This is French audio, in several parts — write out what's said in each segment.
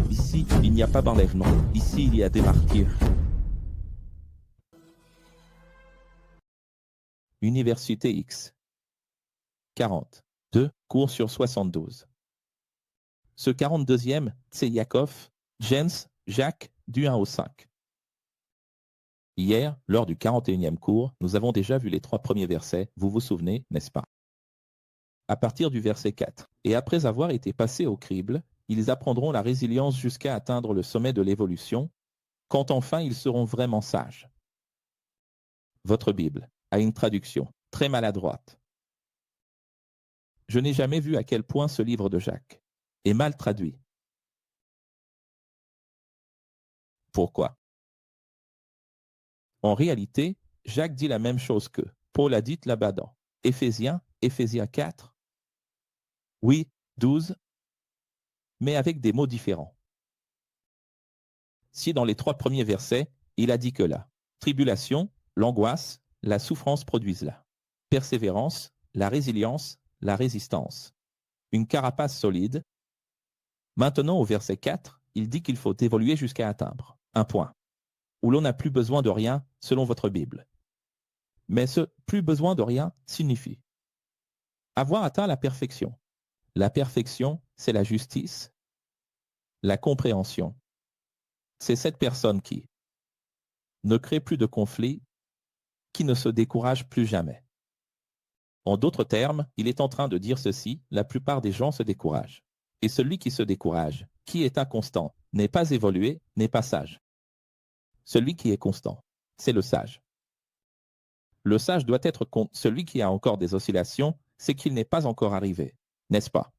Ici, il n'y a pas d'enlèvement. Ici, il y a des martyrs. Université X. 40. 2 cours sur 72. Ce 42e, c'est Yakov, Jens, Jacques, du 1 au 5. Hier, lors du 41e cours, nous avons déjà vu les 3 premiers versets, vous vous souvenez, n'est-ce pas? À partir du verset 4. Et après avoir été passés au crible, ils apprendront la résilience jusqu'à atteindre le sommet de l'évolution, quand enfin ils seront vraiment sages. Votre Bible a une traduction très maladroite. Je n'ai jamais vu à quel point ce livre de Jacques est mal traduit. Pourquoi? En réalité, Jacques dit la même chose que Paul a dit là-bas dans Éphésiens 4. Oui, 12, mais avec des mots différents. Si dans les 3 premiers versets, il a dit que la tribulation, l'angoisse, la souffrance produisent la persévérance, la résilience, la résistance, une carapace solide. Maintenant, au verset 4, il dit qu'il faut évoluer jusqu'à atteindre un point où l'on n'a plus besoin de rien selon votre Bible. Mais ce « plus besoin de rien » signifie avoir atteint la perfection. La perfection, c'est la justice, la compréhension. C'est cette personne qui ne crée plus de conflits, qui ne se décourage plus jamais. En d'autres termes, il est en train de dire ceci, la plupart des gens se découragent. Et celui qui se décourage, qui est inconstant, n'est pas évolué, n'est pas sage. Celui qui est constant, c'est le sage. Le sage doit être celui qui a encore des oscillations, c'est qu'il n'est pas encore arrivé, n'est-ce pas?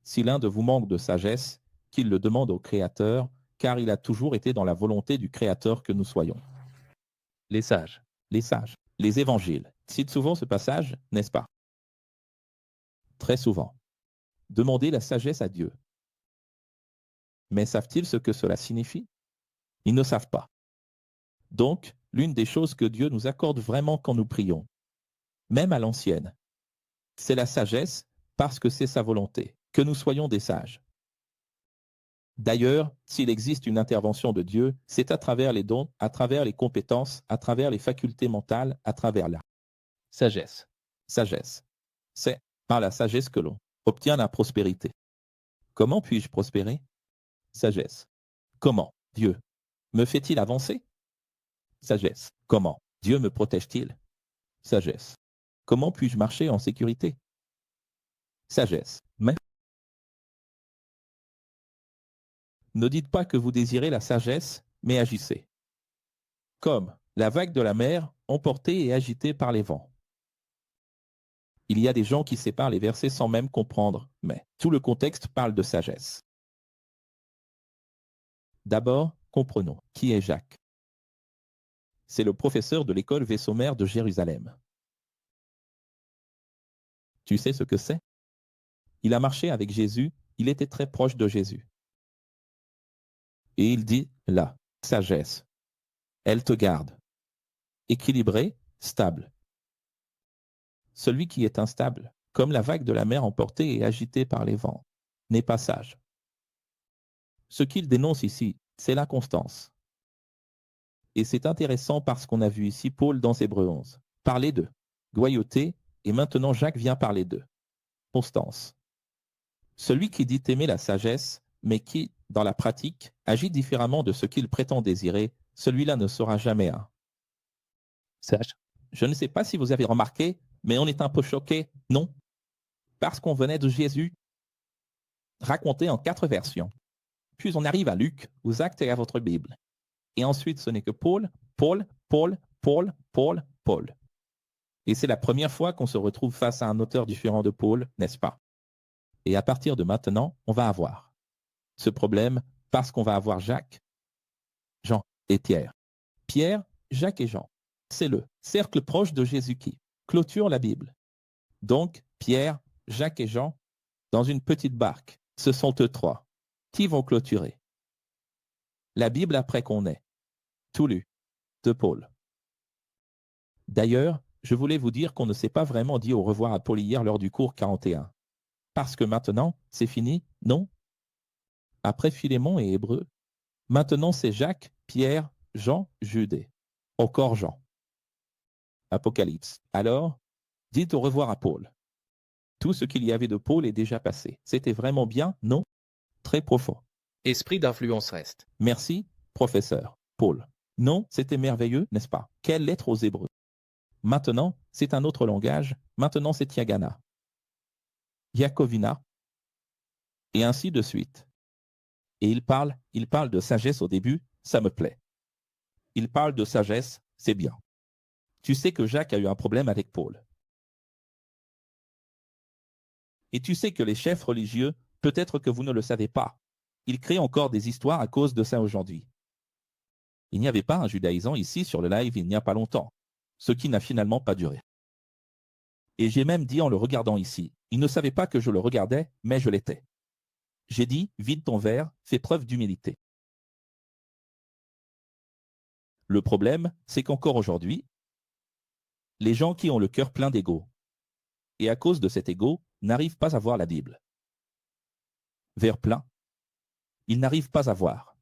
Si l'un de vous manque de sagesse, qu'il le demande au Créateur, car il a toujours été dans la volonté du Créateur que nous soyons. Les sages, les évangiles citent souvent ce passage, n'est-ce pas? Très souvent. Demandez la sagesse à Dieu. Mais savent-ils ce que cela signifie? Ils ne savent pas. Donc, l'une des choses que Dieu nous accorde vraiment quand nous prions, même à l'ancienne, c'est la sagesse, parce que c'est sa volonté, que nous soyons des sages. D'ailleurs, s'il existe une intervention de Dieu, c'est à travers les dons, à travers les compétences, à travers les facultés mentales, à travers la sagesse. Sagesse. C'est par la sagesse que l'on obtient la prospérité. Comment puis-je prospérer? Sagesse. Comment Dieu me fait-il avancer? Sagesse. Comment Dieu me protège-t-il? Sagesse. Comment puis-je marcher en sécurité? Sagesse. Mais ne dites pas que vous désirez la sagesse, mais agissez. Comme la vague de la mer, emportée et agitée par les vents. Il y a des gens qui séparent les versets sans même comprendre, mais tout le contexte parle de sagesse. D'abord, comprenons qui est Jacques. C'est le professeur de l'école Vaisseau-Mère de Jérusalem. Tu sais ce que c'est? Il a marché avec Jésus, il était très proche de Jésus. Et il dit, la sagesse, elle te garde. Équilibré, stable. Celui qui est instable, comme la vague de la mer emportée et agitée par les vents, n'est pas sage. Ce qu'il dénonce ici, c'est l'inconstance. Et c'est intéressant parce qu'on a vu ici Paul dans Hébreux 11 parler de loyauté, et maintenant Jacques vient parler de constance. Celui qui dit aimer la sagesse, mais qui, dans la pratique, agit différemment de ce qu'il prétend désirer, celui-là ne sera jamais un sage. Je ne sais pas si vous avez remarqué, mais on est un peu choqué, non? Parce qu'on venait de Jésus, raconté en 4 versions. Puis on arrive à Luc, aux Actes et à votre Bible. Et ensuite, ce n'est que Paul. Et c'est la première fois qu'on se retrouve face à un auteur différent de Paul, n'est-ce pas? Et à partir de maintenant, on va avoir ce problème parce qu'on va avoir Jacques, Jean et Pierre. Pierre, Jacques et Jean. C'est le cercle proche de Jésus qui clôture la Bible. Donc, Pierre, Jacques et Jean, dans une petite barque, ce sont eux 3 qui vont clôturer la Bible après qu'on ait tout lu de Paul. D'ailleurs, je voulais vous dire qu'on ne s'est pas vraiment dit au revoir à Paul hier lors du cours 41. Parce que maintenant, c'est fini, non? Après Philémon et Hébreu, maintenant c'est Jacques, Pierre, Jean, Jude. Encore Jean. Apocalypse. Alors, dites au revoir à Paul. Tout ce qu'il y avait de Paul est déjà passé. C'était vraiment bien, non? Très profond. Esprit d'influence reste. Merci, professeur. Paul. Non, c'était merveilleux, n'est-ce pas? Quelle lettre aux Hébreux? Maintenant, c'est un autre langage. Maintenant, c'est Yagana. Yakovina. Et ainsi de suite. Et il parle de sagesse au début, ça me plaît. Il parle de sagesse, c'est bien. Tu sais que Jacques a eu un problème avec Paul. Et tu sais que les chefs religieux, peut-être que vous ne le savez pas, ils créent encore des histoires à cause de ça aujourd'hui. Il n'y avait pas un judaïsant ici sur le live il n'y a pas longtemps, ce qui n'a finalement pas duré. Et j'ai même dit en le regardant ici, il ne savait pas que je le regardais, mais je l'étais. J'ai dit, vide ton verre, fais preuve d'humilité. Le problème, c'est qu'encore aujourd'hui, les gens qui ont le cœur plein d'ego, et à cause de cet ego, n'arrivent pas à voir la Bible. Verre plein, ils n'arrivent pas à voir.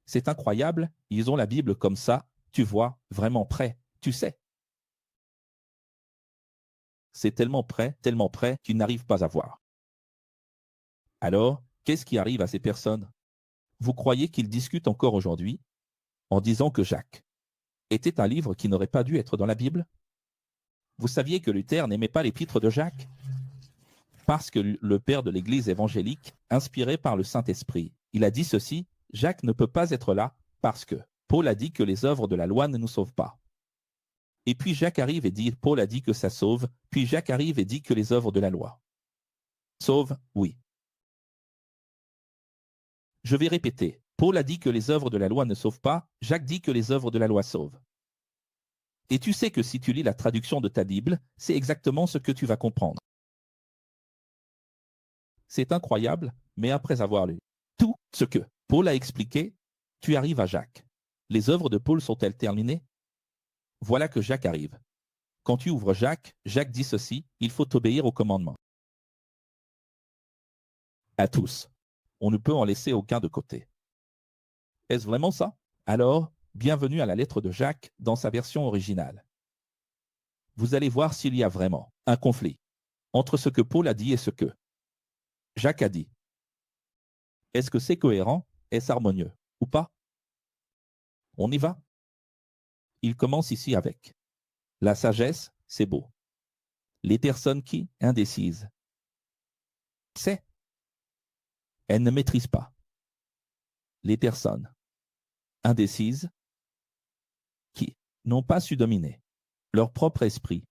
C'est incroyable, ils ont la Bible comme ça, tu vois, vraiment près, tu sais. C'est tellement près, qu'ils n'arrivent pas à voir. Alors, qu'est-ce qui arrive à ces personnes? Vous croyez qu'ils discutent encore aujourd'hui en disant que Jacques était un livre qui n'aurait pas dû être dans la Bible? Vous saviez que Luther n'aimait pas l'épître de Jacques? Parce que le père de l'Église évangélique, inspiré par le Saint-Esprit, il a dit ceci, Jacques ne peut pas être là parce que Paul a dit que les œuvres de la loi ne nous sauvent pas. Et puis Jacques arrive et dit, Paul a dit que ça sauve, puis Jacques arrive et dit que les œuvres de la loi sauvent, oui. Je vais répéter, Paul a dit que les œuvres de la loi ne sauvent pas, Jacques dit que les œuvres de la loi sauvent. Et tu sais que si tu lis la traduction de ta Bible, c'est exactement ce que tu vas comprendre. C'est incroyable, mais après avoir lu tout ce que Paul a expliqué, tu arrives à Jacques. Les œuvres de Paul sont-elles terminées? Voilà que Jacques arrive. Quand tu ouvres Jacques, Jacques dit ceci, il faut obéir au commandement. À tous. On ne peut en laisser aucun de côté. Est-ce vraiment ça? Alors, bienvenue à la lettre de Jacques dans sa version originale. Vous allez voir s'il y a vraiment un conflit entre ce que Paul a dit et ce que Jacques a dit. Est-ce que c'est cohérent? Est-ce harmonieux? Ou pas? On y va? Il commence ici avec la sagesse, c'est beau. Les personnes qui, indécises, c'est, elles ne maîtrisent pas. Les personnes indécises qui n'ont pas su dominer leur propre esprit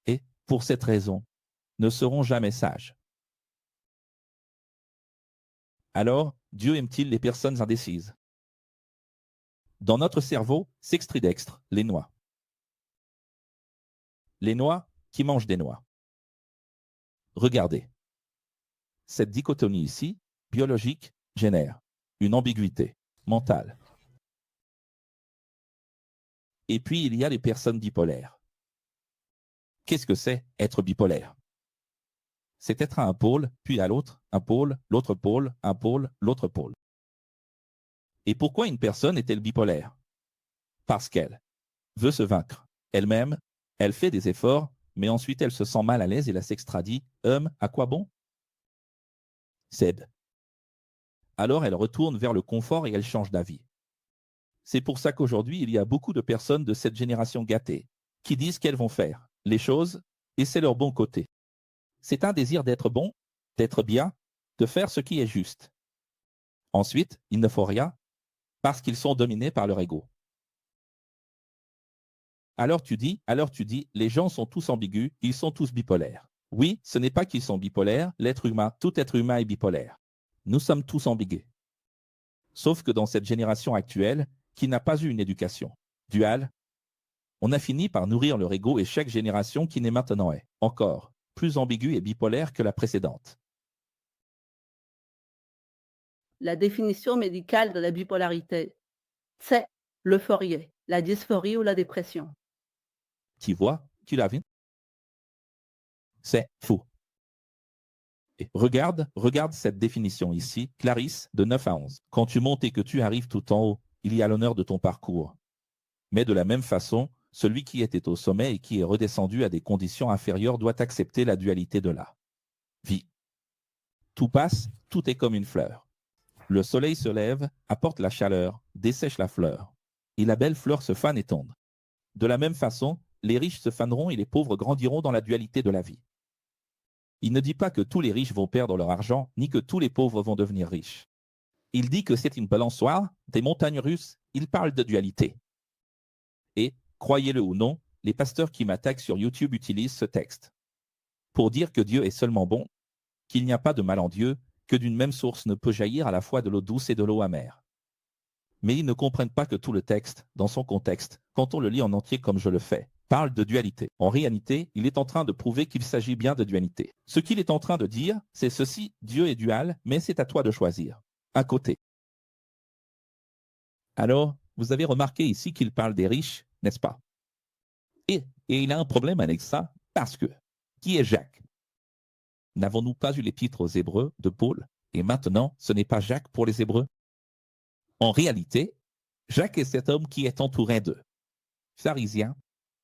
et, pour cette raison, ne seront jamais sages. Alors, Dieu aime-t-il les personnes indécises? Dans notre cerveau, s'extrait dextre les noix. Les noix qui mangent des noix. Regardez. Cette dichotomie ici, biologique, génère une ambiguïté mentale. Et puis, il y a les personnes bipolaires. Qu'est-ce que c'est être bipolaire? C'est être à un pôle, puis à l'autre, un pôle, l'autre pôle, un pôle, l'autre pôle. Et pourquoi une personne est-elle bipolaire? Parce qu'elle veut se vaincre elle-même, elle fait des efforts, mais ensuite elle se sent mal à l'aise et la s'extradie. À quoi bon? Cède. Alors elle retourne vers le confort et elle change d'avis. C'est pour ça qu'aujourd'hui, il y a beaucoup de personnes de cette génération gâtée qui disent qu'elles vont faire les choses et c'est leur bon côté. C'est un désir d'être bon, d'être bien, de faire ce qui est juste. Ensuite, il ne faut rien parce qu'ils sont dominés par leur ego. Alors tu dis, les gens sont tous ambigus, ils sont tous bipolaires. Oui, ce n'est pas qu'ils sont bipolaires, l'être humain, tout être humain est bipolaire. Nous sommes tous ambigus. Sauf que dans cette génération actuelle, qui n'a pas eu une éducation duale, on a fini par nourrir leur ego et chaque génération qui naît maintenant est, encore, plus ambiguë et bipolaire que la précédente. La définition médicale de la bipolarité, c'est l'euphorie, la dysphorie ou la dépression. Tu vois, tu l'as vu? C'est fou. Et regarde cette définition ici, Clarisse, de 9 à 11. Quand tu montes et que tu arrives tout en haut, il y a l'honneur de ton parcours. Mais de la même façon, celui qui était au sommet et qui est redescendu à des conditions inférieures doit accepter la dualité de la vie. Tout passe, tout est comme une fleur. Le soleil se lève, apporte la chaleur, dessèche la fleur. Et la belle fleur se fane et tombe. De la même façon, les riches se faneront et les pauvres grandiront dans la dualité de la vie. Il ne dit pas que tous les riches vont perdre leur argent, ni que tous les pauvres vont devenir riches. Il dit que c'est une balançoire, des montagnes russes, il parle de dualité. Et, croyez-le ou non, les pasteurs qui m'attaquent sur YouTube utilisent ce texte pour dire que Dieu est seulement bon, qu'il n'y a pas de mal en Dieu, que d'une même source ne peut jaillir à la fois de l'eau douce et de l'eau amère. Mais ils ne comprennent pas que tout le texte, dans son contexte, quand on le lit en entier comme je le fais, parle de dualité. En réalité, il est en train de prouver qu'il s'agit bien de dualité. Ce qu'il est en train de dire, c'est ceci, Dieu est dual, mais c'est à toi de choisir. À côté. Alors, vous avez remarqué ici qu'il parle des riches, n'est-ce pas? Et il a un problème avec ça, parce que, qui est Jacques? N'avons-nous pas eu l'épître aux Hébreux de Paul? Et maintenant, ce n'est pas Jacques pour les Hébreux? En réalité, Jacques est cet homme qui est entouré de pharisiens,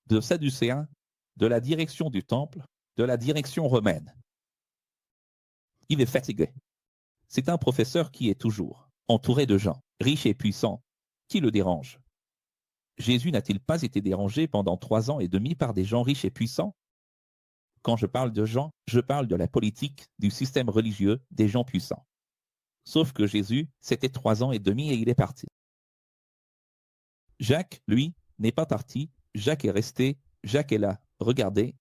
de sadducéens, de la direction du temple, de la direction romaine. Il est fatigué. C'est un professeur qui est toujours entouré de gens riches et puissants qui le dérangent. Jésus n'a-t-il pas été dérangé pendant 3 ans et demi par des gens riches et puissants? Quand je parle de gens, je parle de la politique, du système religieux, des gens puissants. Sauf que Jésus, c'était 3 ans et demi et il est parti. Jacques, lui, n'est pas parti. Jacques est resté. Jacques est là. Regardez.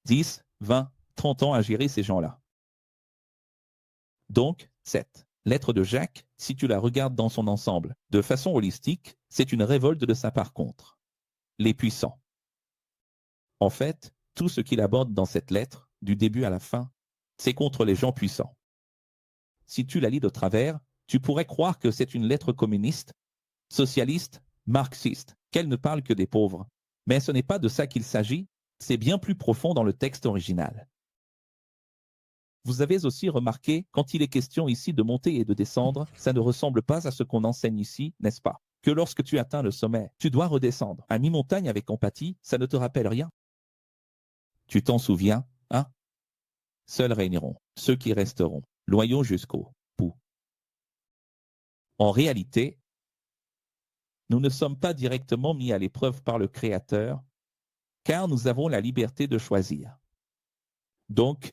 10, 20, 30 ans à gérer ces gens-là. Donc, cette lettre de Jacques, si tu la regardes dans son ensemble, de façon holistique, c'est une révolte de sa part contre les puissants. En fait, tout ce qu'il aborde dans cette lettre, du début à la fin, c'est contre les gens puissants. Si tu la lis de travers, tu pourrais croire que c'est une lettre communiste, socialiste, marxiste, qu'elle ne parle que des pauvres. Mais ce n'est pas de ça qu'il s'agit, c'est bien plus profond dans le texte original. Vous avez aussi remarqué, quand il est question ici de monter et de descendre, ça ne ressemble pas à ce qu'on enseigne ici, n'est-ce pas? Que lorsque tu atteins le sommet, tu dois redescendre. À mi-montagne avec empathie, ça ne te rappelle rien? Tu t'en souviens, hein? Seuls régneront, ceux qui resteront, loyaux jusqu'au bout. En réalité, nous ne sommes pas directement mis à l'épreuve par le Créateur, car nous avons la liberté de choisir. Donc,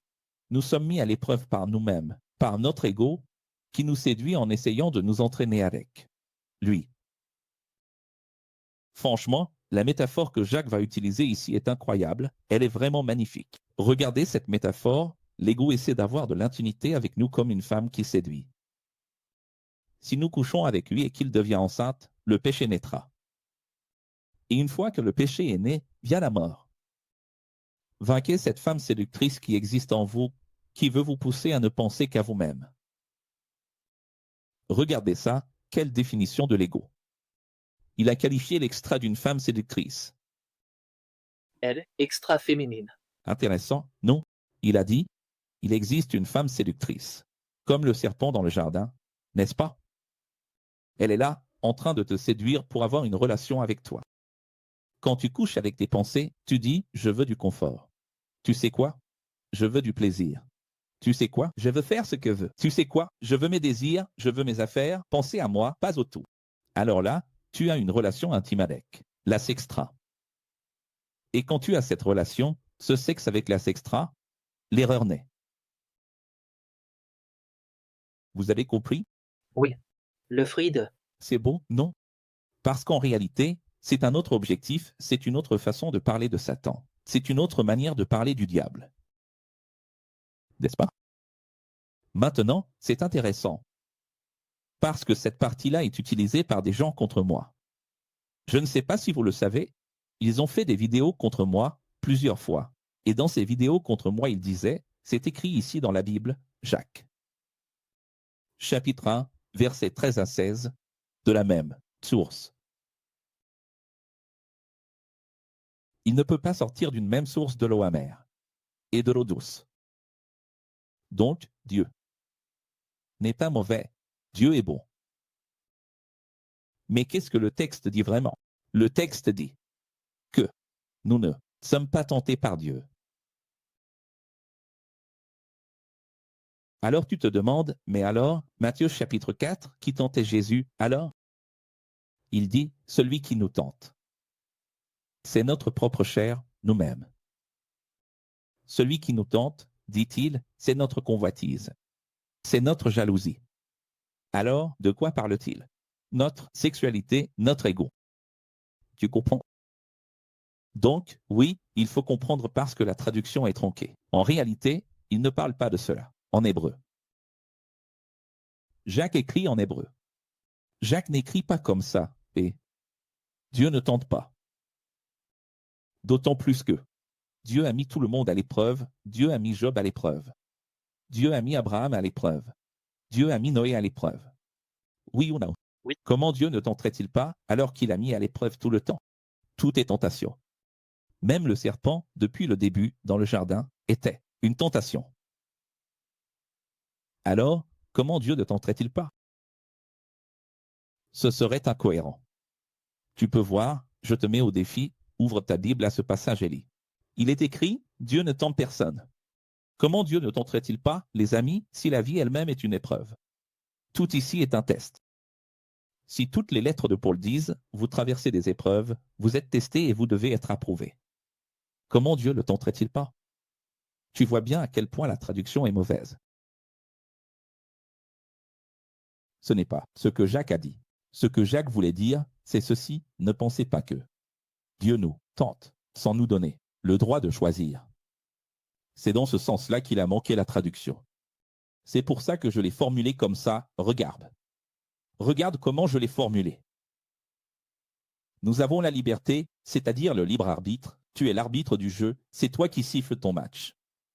nous sommes mis à l'épreuve par nous-mêmes, par notre ego, qui nous séduit en essayant de nous entraîner avec lui. Franchement, la métaphore que Jacques va utiliser ici est incroyable, elle est vraiment magnifique. Regardez cette métaphore, l'ego essaie d'avoir de l'intimité avec nous comme une femme qui séduit. Si nous couchons avec lui et qu'il devient enceinte, le péché naîtra. Et une fois que le péché est né, vient la mort. Vainquez cette femme séductrice qui existe en vous, qui veut vous pousser à ne penser qu'à vous-même. Regardez ça, quelle définition de l'ego. Il a qualifié l'extra d'une femme séductrice. Elle, extra féminine. Intéressant, non? Il a dit, il existe une femme séductrice, comme le serpent dans le jardin, n'est-ce pas? Elle est là, en train de te séduire pour avoir une relation avec toi. Quand tu couches avec tes pensées, tu dis, je veux du confort. Tu sais quoi? Je veux du plaisir. Tu sais quoi? Je veux faire ce que veux. Tu sais quoi? Je veux mes désirs, je veux mes affaires, penser à moi, pas au tout. Alors là, tu as une relation intime avec la sextra. Et quand tu as cette relation, ce sexe avec la sextra, l'erreur naît. Vous avez compris? Oui. Le fruit de... C'est beau, non? Parce qu'en réalité, c'est un autre objectif, c'est une autre façon de parler de Satan. C'est une autre manière de parler du diable. N'est-ce pas? Maintenant, c'est intéressant. Parce que cette partie-là est utilisée par des gens contre moi. Je ne sais pas si vous le savez, ils ont fait des vidéos contre moi plusieurs fois. Et dans ces vidéos contre moi, ils disaient, c'est écrit ici dans la Bible, Jacques. Chapitre 1, versets 13 à 16, de la même source. Il ne peut pas sortir d'une même source de l'eau amère et de l'eau douce. Donc, Dieu n'est pas mauvais. Dieu est bon. Mais qu'est-ce que le texte dit vraiment? Le texte dit que nous ne sommes pas tentés par Dieu. Alors tu te demandes, mais alors, Matthieu chapitre 4, qui tentait Jésus, alors? Il dit, celui qui nous tente. C'est notre propre chair, nous-mêmes. Celui qui nous tente, dit-il, c'est notre convoitise. C'est notre jalousie. Alors, de quoi parle-t-il? Notre sexualité, notre ego. Tu comprends? Donc, oui, il faut comprendre parce que la traduction est tronquée. En réalité, il ne parle pas de cela, en hébreu. Jacques écrit en hébreu. Jacques n'écrit pas comme ça, et Dieu ne tente pas. D'autant plus que Dieu a mis tout le monde à l'épreuve, Dieu a mis Job à l'épreuve. Dieu a mis Abraham à l'épreuve. Dieu a mis Noé à l'épreuve. Oui ou non? Oui. Comment Dieu ne tenterait-il pas alors qu'il a mis à l'épreuve tout le temps? Tout est tentation. Même le serpent, depuis le début, dans le jardin, était une tentation. Alors, comment Dieu ne tenterait-il pas? Ce serait incohérent. Tu peux voir, je te mets au défi, ouvre ta Bible à ce passage et lis. Il est écrit, Dieu ne tente personne. Comment Dieu ne tenterait-il pas, les amis, si la vie elle-même est une épreuve? Tout ici est un test. Si toutes les lettres de Paul disent, vous traversez des épreuves, vous êtes testé et vous devez être approuvé. Comment Dieu ne tenterait-il pas? Tu vois bien à quel point la traduction est mauvaise. Ce n'est pas ce que Jacques a dit. Ce que Jacques voulait dire, c'est ceci, ne pensez pas que Dieu nous tente, sans nous donner le droit de choisir. C'est dans ce sens-là qu'il a manqué la traduction. C'est pour ça que je l'ai formulé comme ça, regarde. Regarde comment je l'ai formulé. Nous avons la liberté, c'est-à-dire le libre arbitre, tu es l'arbitre du jeu, c'est toi qui siffles ton match.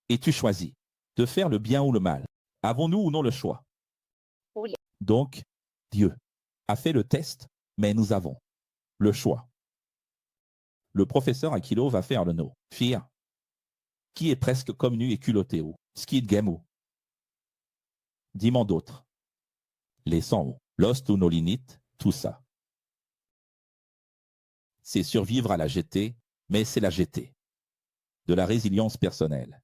Et tu choisis de faire le bien ou le mal. Avons-nous ou non le choix? Oui. Donc, Dieu a fait le test, mais nous avons le choix. Le professeur Aquilo va faire le no. Fear, qui est presque comme nu et culotté ou skid game ou. Dis-moi d'autres. Les 100 ou Lost ou no limit, tout ça. C'est survivre à la GT, mais c'est la GT. De la résilience personnelle.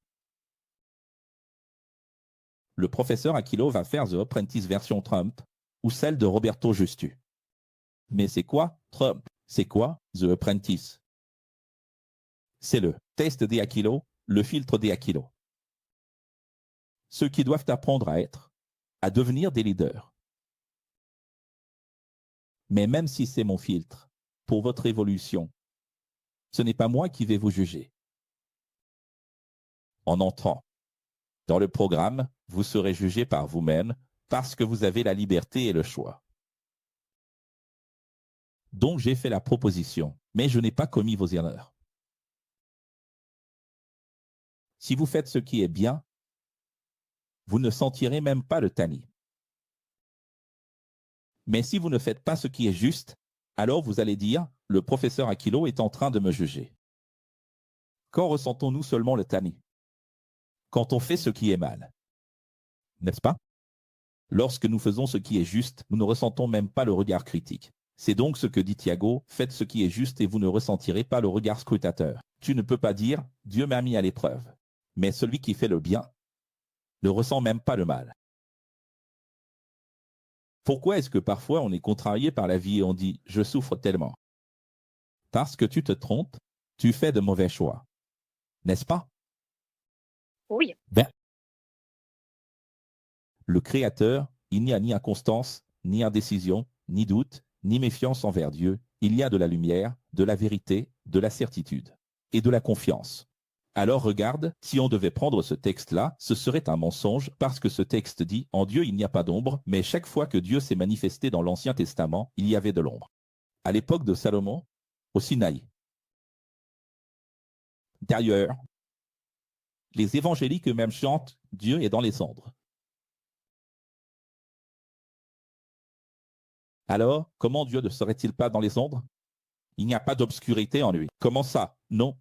Le professeur Aquilo va faire The Apprentice version Trump ou celle de Roberto Justu. Mais c'est quoi Trump? C'est quoi The Apprentice? C'est le test des Aquilo, le filtre des Aquilo. Ceux qui doivent apprendre à être, à devenir des leaders. Mais même si c'est mon filtre, pour votre évolution, ce n'est pas moi qui vais vous juger. En entrant dans le programme, vous serez jugé par vous-même parce que vous avez la liberté et le choix. Donc j'ai fait la proposition, mais je n'ai pas commis vos erreurs. Si vous faites ce qui est bien, vous ne sentirez même pas le tanis. Mais si vous ne faites pas ce qui est juste, alors vous allez dire, le professeur Aquilo est en train de me juger. Quand ressentons-nous seulement le tanis? Quand on fait ce qui est mal. N'est-ce pas? Lorsque nous faisons ce qui est juste, nous ne ressentons même pas le regard critique. C'est donc ce que dit Thiago, faites ce qui est juste et vous ne ressentirez pas le regard scrutateur. Tu ne peux pas dire, Dieu m'a mis à l'épreuve. Mais celui qui fait le bien ne ressent même pas le mal. Pourquoi est-ce que parfois on est contrarié par la vie et on dit, je souffre tellement? Parce que tu te trompes, tu fais de mauvais choix. N'est-ce pas? Oui. Le Créateur, il n'y a ni inconstance, ni indécision, ni doute, ni méfiance envers Dieu. Il y a de la lumière, de la vérité, de la certitude et de la confiance. Alors regarde, si on devait prendre ce texte-là, ce serait un mensonge parce que ce texte dit « En Dieu il n'y a pas d'ombre », mais chaque fois que Dieu s'est manifesté dans l'Ancien Testament, il y avait de l'ombre. À l'époque de Salomon, au Sinaï. D'ailleurs, les évangéliques eux-mêmes chantent « Dieu est dans les cendres ». Alors, comment Dieu ne serait-il pas dans les ombres? Il n'y a pas d'obscurité en lui. Comment ça? Non.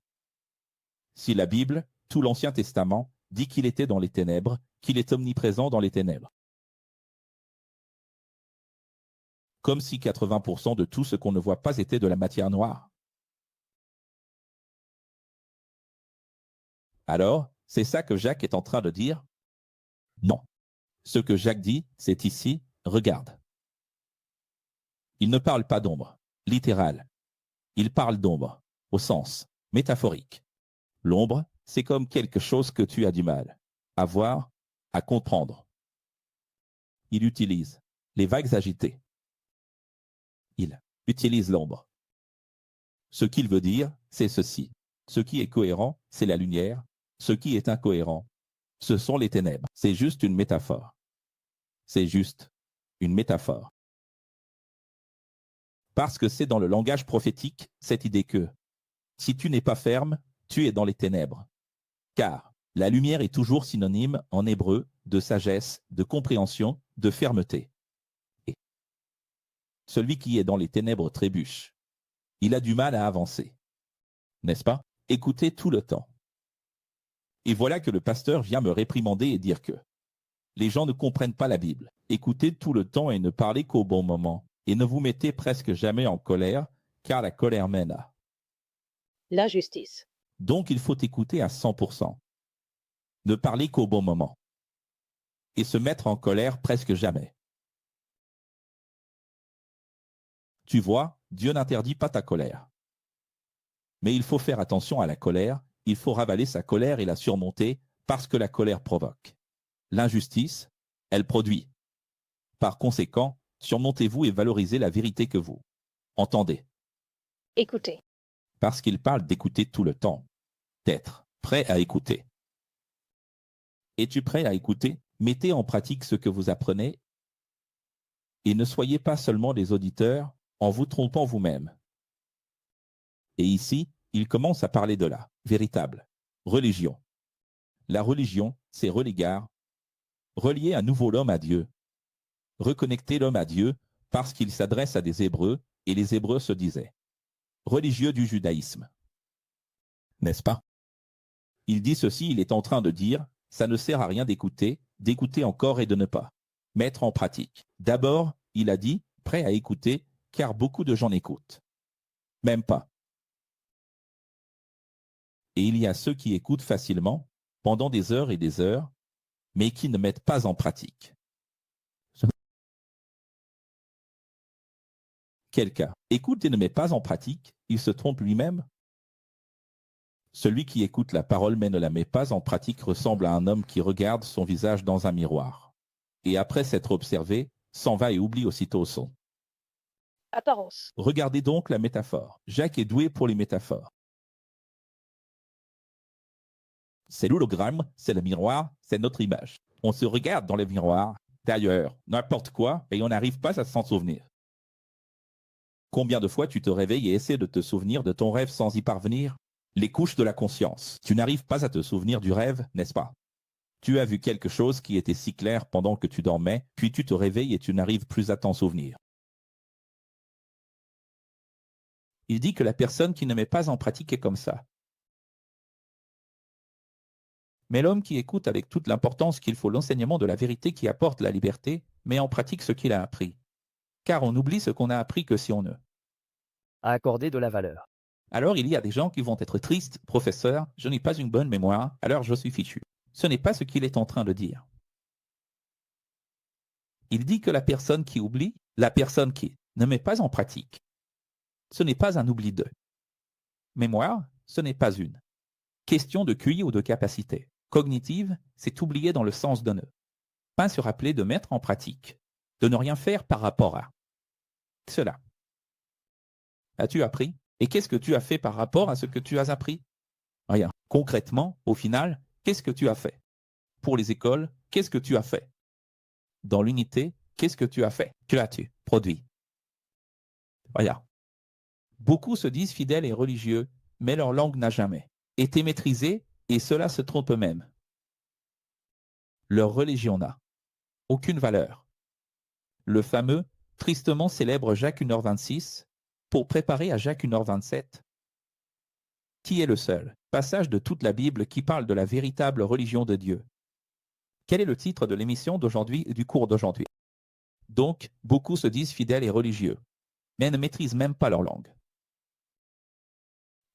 Si la Bible, tout l'Ancien Testament, dit qu'il était dans les ténèbres, qu'il est omniprésent dans les ténèbres. Comme si 80% de tout ce qu'on ne voit pas était de la matière noire. Alors, c'est ça que Jacques est en train de dire? Non. Ce que Jacques dit, c'est ici, regarde. Il ne parle pas d'ombre, littéral. Il parle d'ombre, au sens métaphorique. L'ombre, c'est comme quelque chose que tu as du mal à voir, à comprendre. Il utilise les vagues agitées. Il utilise l'ombre. Ce qu'il veut dire, c'est ceci. Ce qui est cohérent, c'est la lumière. Ce qui est incohérent, ce sont les ténèbres. C'est juste une métaphore. C'est juste une métaphore. Parce que c'est dans le langage prophétique cette idée que si tu n'es pas ferme, tu es dans les ténèbres. Car la lumière est toujours synonyme en hébreu de sagesse, de compréhension, de fermeté. Et celui qui est dans les ténèbres trébuche. Il a du mal à avancer. N'est-ce pas? Écoutez tout le temps. Et voilà que le pasteur vient me réprimander et dire que les gens ne comprennent pas la Bible. Écoutez tout le temps et ne parlez qu'au bon moment. Et ne vous mettez presque jamais en colère, car la colère mène à l'injustice. Donc il faut écouter à 100%. Ne parler qu'au bon moment. Et se mettre en colère presque jamais. Tu vois, Dieu n'interdit pas ta colère. Mais il faut faire attention à la colère, il faut ravaler sa colère et la surmonter, parce que la colère provoque. L'injustice, elle produit. Par conséquent, surmontez-vous et valorisez la vérité que vous entendez. Écoutez. Parce qu'il parle d'écouter tout le temps. D'être prêt à écouter. Es-tu prêt à écouter? Mettez en pratique ce que vous apprenez et ne soyez pas seulement des auditeurs en vous trompant vous-même. Et ici, il commence à parler de la véritable religion. La religion, c'est relégare, relier à nouveau l'homme à Dieu, reconnecter l'homme à Dieu parce qu'il s'adresse à des Hébreux et les Hébreux se disaient religieux du judaïsme. N'est-ce pas? Il dit ceci, il est en train de dire, ça ne sert à rien d'écouter encore et de ne pas mettre en pratique. D'abord, il a dit, prêt à écouter, car beaucoup de gens n'écoutent. Même pas. Et il y a ceux qui écoutent facilement, pendant des heures et des heures, mais qui ne mettent pas en pratique. Quelqu'un écoute et ne met pas en pratique, il se trompe lui-même. Celui qui écoute la parole mais ne la met pas en pratique ressemble à un homme qui regarde son visage dans un miroir. Et après s'être observé, s'en va et oublie aussitôt son apparence. Regardez donc la métaphore. Jacques est doué pour les métaphores. C'est l'hologramme, c'est le miroir, c'est notre image. On se regarde dans le miroir, d'ailleurs, n'importe quoi, et on n'arrive pas à s'en souvenir. Combien de fois tu te réveilles et essaies de te souvenir de ton rêve sans y parvenir? Les couches de la conscience. Tu n'arrives pas à te souvenir du rêve, n'est-ce pas? Tu as vu quelque chose qui était si clair pendant que tu dormais, puis tu te réveilles et tu n'arrives plus à t'en souvenir. Il dit que la personne qui ne met pas en pratique est comme ça. Mais l'homme qui écoute avec toute l'importance qu'il faut l'enseignement de la vérité qui apporte la liberté, met en pratique ce qu'il a appris. Car on oublie ce qu'on a appris que si on ne à accorder de la valeur. Alors il y a des gens qui vont être tristes, professeur, je n'ai pas une bonne mémoire, alors je suis fichu. Ce n'est pas ce qu'il est en train de dire. Il dit que la personne qui oublie, la personne qui ne met pas en pratique, ce n'est pas un oubli de mémoire, ce n'est pas une question de QI ou de capacité. Cognitive, c'est oublier dans le sens de ne pas se rappeler de mettre en pratique, de ne rien faire par rapport à cela. As-tu appris? Et qu'est-ce que tu as fait par rapport à ce que tu as appris? Rien. Concrètement, au final, qu'est-ce que tu as fait? Pour les écoles, qu'est-ce que tu as fait? Dans l'unité, qu'est-ce que tu as fait? Que as-tu produit? Regarde. Beaucoup se disent fidèles et religieux, mais leur langue n'a jamais été maîtrisée et cela se trompe eux-mêmes. Leur religion n'a aucune valeur. Le fameux, tristement célèbre Jacques 1h26, pour préparer à Jacques 1h27, qui est le seul passage de toute la Bible qui parle de la véritable religion de Dieu. Quel est le titre de l'émission d'aujourd'hui et du cours d'aujourd'hui? Donc, beaucoup se disent fidèles et religieux, mais ne maîtrisent même pas leur langue.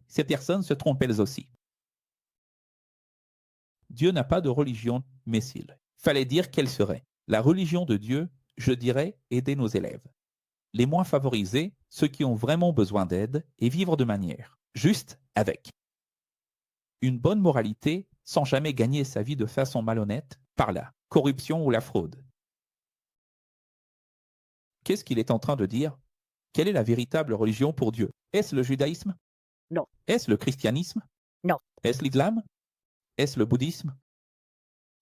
Ces personnes se trompent elles aussi. Dieu n'a pas de religion, mais s'il fallait dire quelle serait la religion de Dieu, je dirais aider nos élèves, les moins favorisés, ceux qui ont vraiment besoin d'aide, et vivre de manière juste avec une bonne moralité sans jamais gagner sa vie de façon malhonnête par la corruption ou la fraude. Qu'est-ce qu'il est en train de dire? Quelle est la véritable religion pour Dieu? Est-ce le judaïsme? Non. Est-ce le christianisme? Non. Est-ce l'islam? Est-ce le bouddhisme?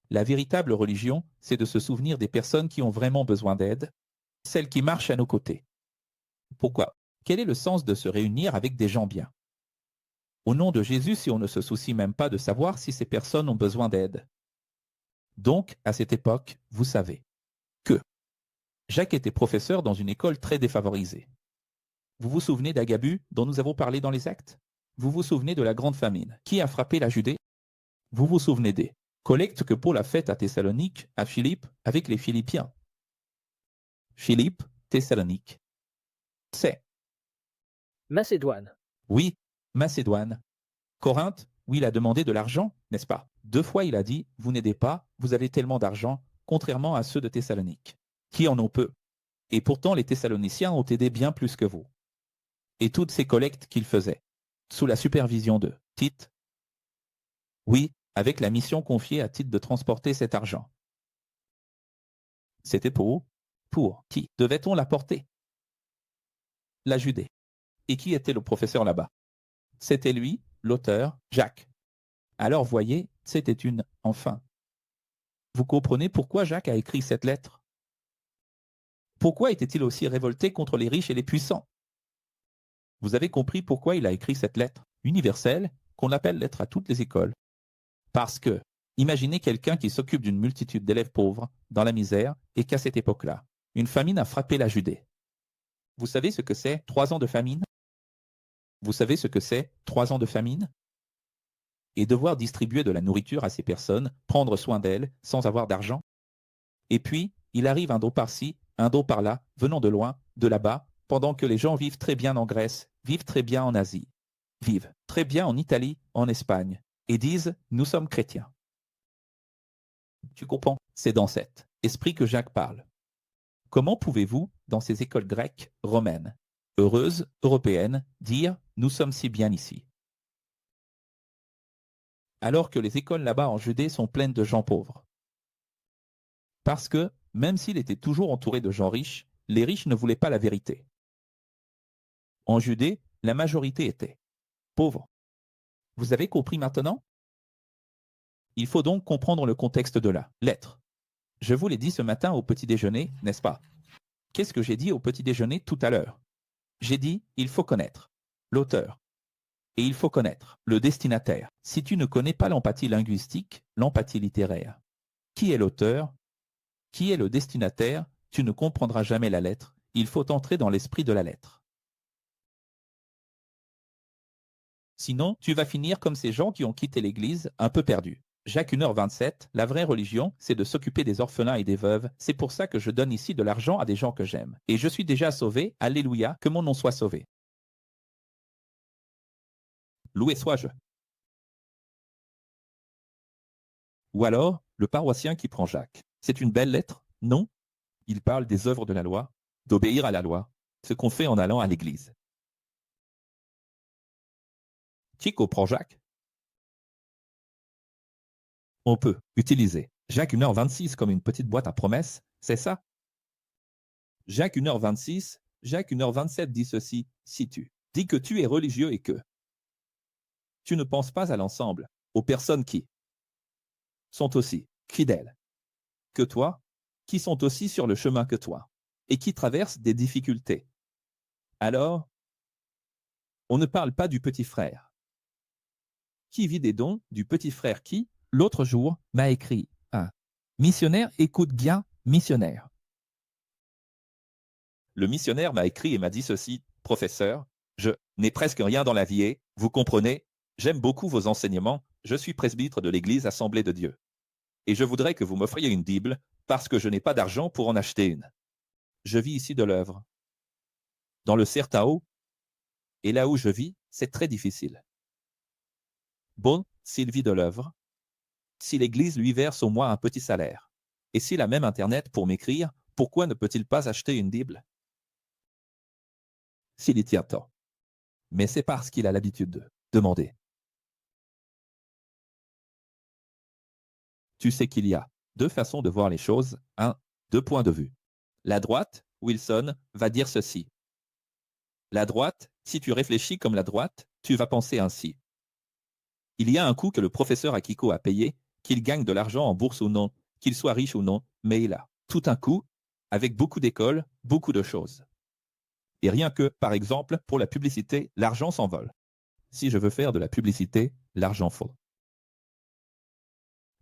La véritable religion, c'est de se souvenir des personnes qui ont vraiment besoin d'aide, celles qui marchent à nos côtés. Pourquoi? Quel est le sens de se réunir avec des gens bien? Au nom de Jésus, si on ne se soucie même pas de savoir si ces personnes ont besoin d'aide. Donc, à cette époque, vous savez que Jacques était professeur dans une école très défavorisée. Vous vous souvenez d'Agabu dont nous avons parlé dans les Actes? Vous vous souvenez de la grande famine qui a frappé la Judée? Vous vous souvenez des collectes que Paul a faites à Thessalonique, à Philippe, avec les Philippiens? Philippe, Thessalonique. C'est. Macédoine. Oui, Macédoine. Corinthe, oui, il a demandé de l'argent, n'est-ce pas? 2 fois il a dit, vous n'aidez pas, vous avez tellement d'argent, contrairement à ceux de Thessalonique, qui en ont peu. Et pourtant les Thessaloniciens ont aidé bien plus que vous. Et toutes ces collectes qu'il faisait, sous la supervision de Tite, oui, avec la mission confiée à Tite de transporter cet argent. C'était pour qui devait-on l'apporter? La Judée. Et qui était le professeur là-bas? C'était lui, l'auteur, Jacques. Alors voyez, c'était une « enfin ». Vous comprenez pourquoi Jacques a écrit cette lettre? Pourquoi était-il aussi révolté contre les riches et les puissants? Vous avez compris pourquoi il a écrit cette lettre universelle qu'on appelle lettre à toutes les écoles. Parce que, imaginez quelqu'un qui s'occupe d'une multitude d'élèves pauvres, dans la misère, et qu'à cette époque-là, une famine a frappé la Judée. Vous savez ce que c'est 3 ans de famine? Vous savez ce que c'est 3 ans de famine? Et devoir distribuer de la nourriture à ces personnes, prendre soin d'elles, sans avoir d'argent? Et puis, il arrive un dos par-ci, un dos par-là, venant de loin, de là-bas, pendant que les gens vivent très bien en Grèce, vivent très bien en Asie, vivent très bien en Italie, en Espagne, et disent « nous sommes chrétiens ». Tu comprends? C'est dans cet esprit que Jacques parle. Comment pouvez-vous, dans ces écoles grecques, romaines, heureuses, européennes, dire « nous sommes si bien ici » alors que les écoles là-bas en Judée sont pleines de gens pauvres? Parce que, même s'il était toujours entouré de gens riches, les riches ne voulaient pas la vérité. En Judée, la majorité était pauvre. Vous avez compris maintenant? Il faut donc comprendre le contexte de la lettre. Je vous l'ai dit ce matin au petit déjeuner, n'est-ce pas? Qu'est-ce que j'ai dit au petit déjeuner tout à l'heure? J'ai dit, il faut connaître l'auteur. Et il faut connaître le destinataire. Si tu ne connais pas l'empathie linguistique, l'empathie littéraire, qui est l'auteur? Qui est le destinataire? Tu ne comprendras jamais la lettre. Il faut entrer dans l'esprit de la lettre. Sinon, tu vas finir comme ces gens qui ont quitté l'Église, un peu perdus. Jacques 1h27, la vraie religion, c'est de s'occuper des orphelins et des veuves. C'est pour ça que je donne ici de l'argent à des gens que j'aime. Et je suis déjà sauvé, alléluia, que mon nom soit sauvé. Loué sois-je. Ou alors, le paroissien qui prend Jacques. C'est une belle lettre, non? Il parle des œuvres de la loi, d'obéir à la loi, ce qu'on fait en allant à l'église. Qui comprend Jacques? On peut utiliser Jacques 1h26 comme une petite boîte à promesses, c'est ça? Jacques 1h26, Jacques 1h27 dit ceci, si tu dis que tu es religieux et que tu ne penses pas à l'ensemble, aux personnes qui sont aussi fidèles que toi, qui sont aussi sur le chemin que toi, et qui traversent des difficultés. Alors, on ne parle pas du petit frère. Qui vit des dons du petit frère qui, l'autre jour, m'a écrit un missionnaire écoute bien, missionnaire. Le missionnaire m'a écrit et m'a dit ceci, professeur, je n'ai presque rien dans la vie et, vous comprenez, j'aime beaucoup vos enseignements, je suis presbytre de l'Église Assemblée de Dieu. et je voudrais que vous m'offriez une Bible parce que je n'ai pas d'argent pour en acheter une. Je vis ici de l'œuvre. Dans le Certao, et là où je vis, c'est très difficile. Bon, s'il vit de l'œuvre, si l'Église lui verse au moins un petit salaire, et s'il a même Internet pour m'écrire, pourquoi ne peut-il pas acheter une Bible? S'il y tient tant. Mais c'est parce qu'il a l'habitude de demander. Tu sais qu'il y a deux façons de voir les choses, deux points de vue. La droite, Wilson, va dire ceci. La droite, si tu réfléchis comme la droite, tu vas penser ainsi. Il y a un coût que le professeur Akiko a payé, qu'il gagne de l'argent en bourse ou non, qu'il soit riche ou non, mais il a tout un coût, avec beaucoup d'écoles, beaucoup de choses. Et rien que, par exemple, pour la publicité, l'argent s'envole. Si je veux faire de la publicité, l'argent faut.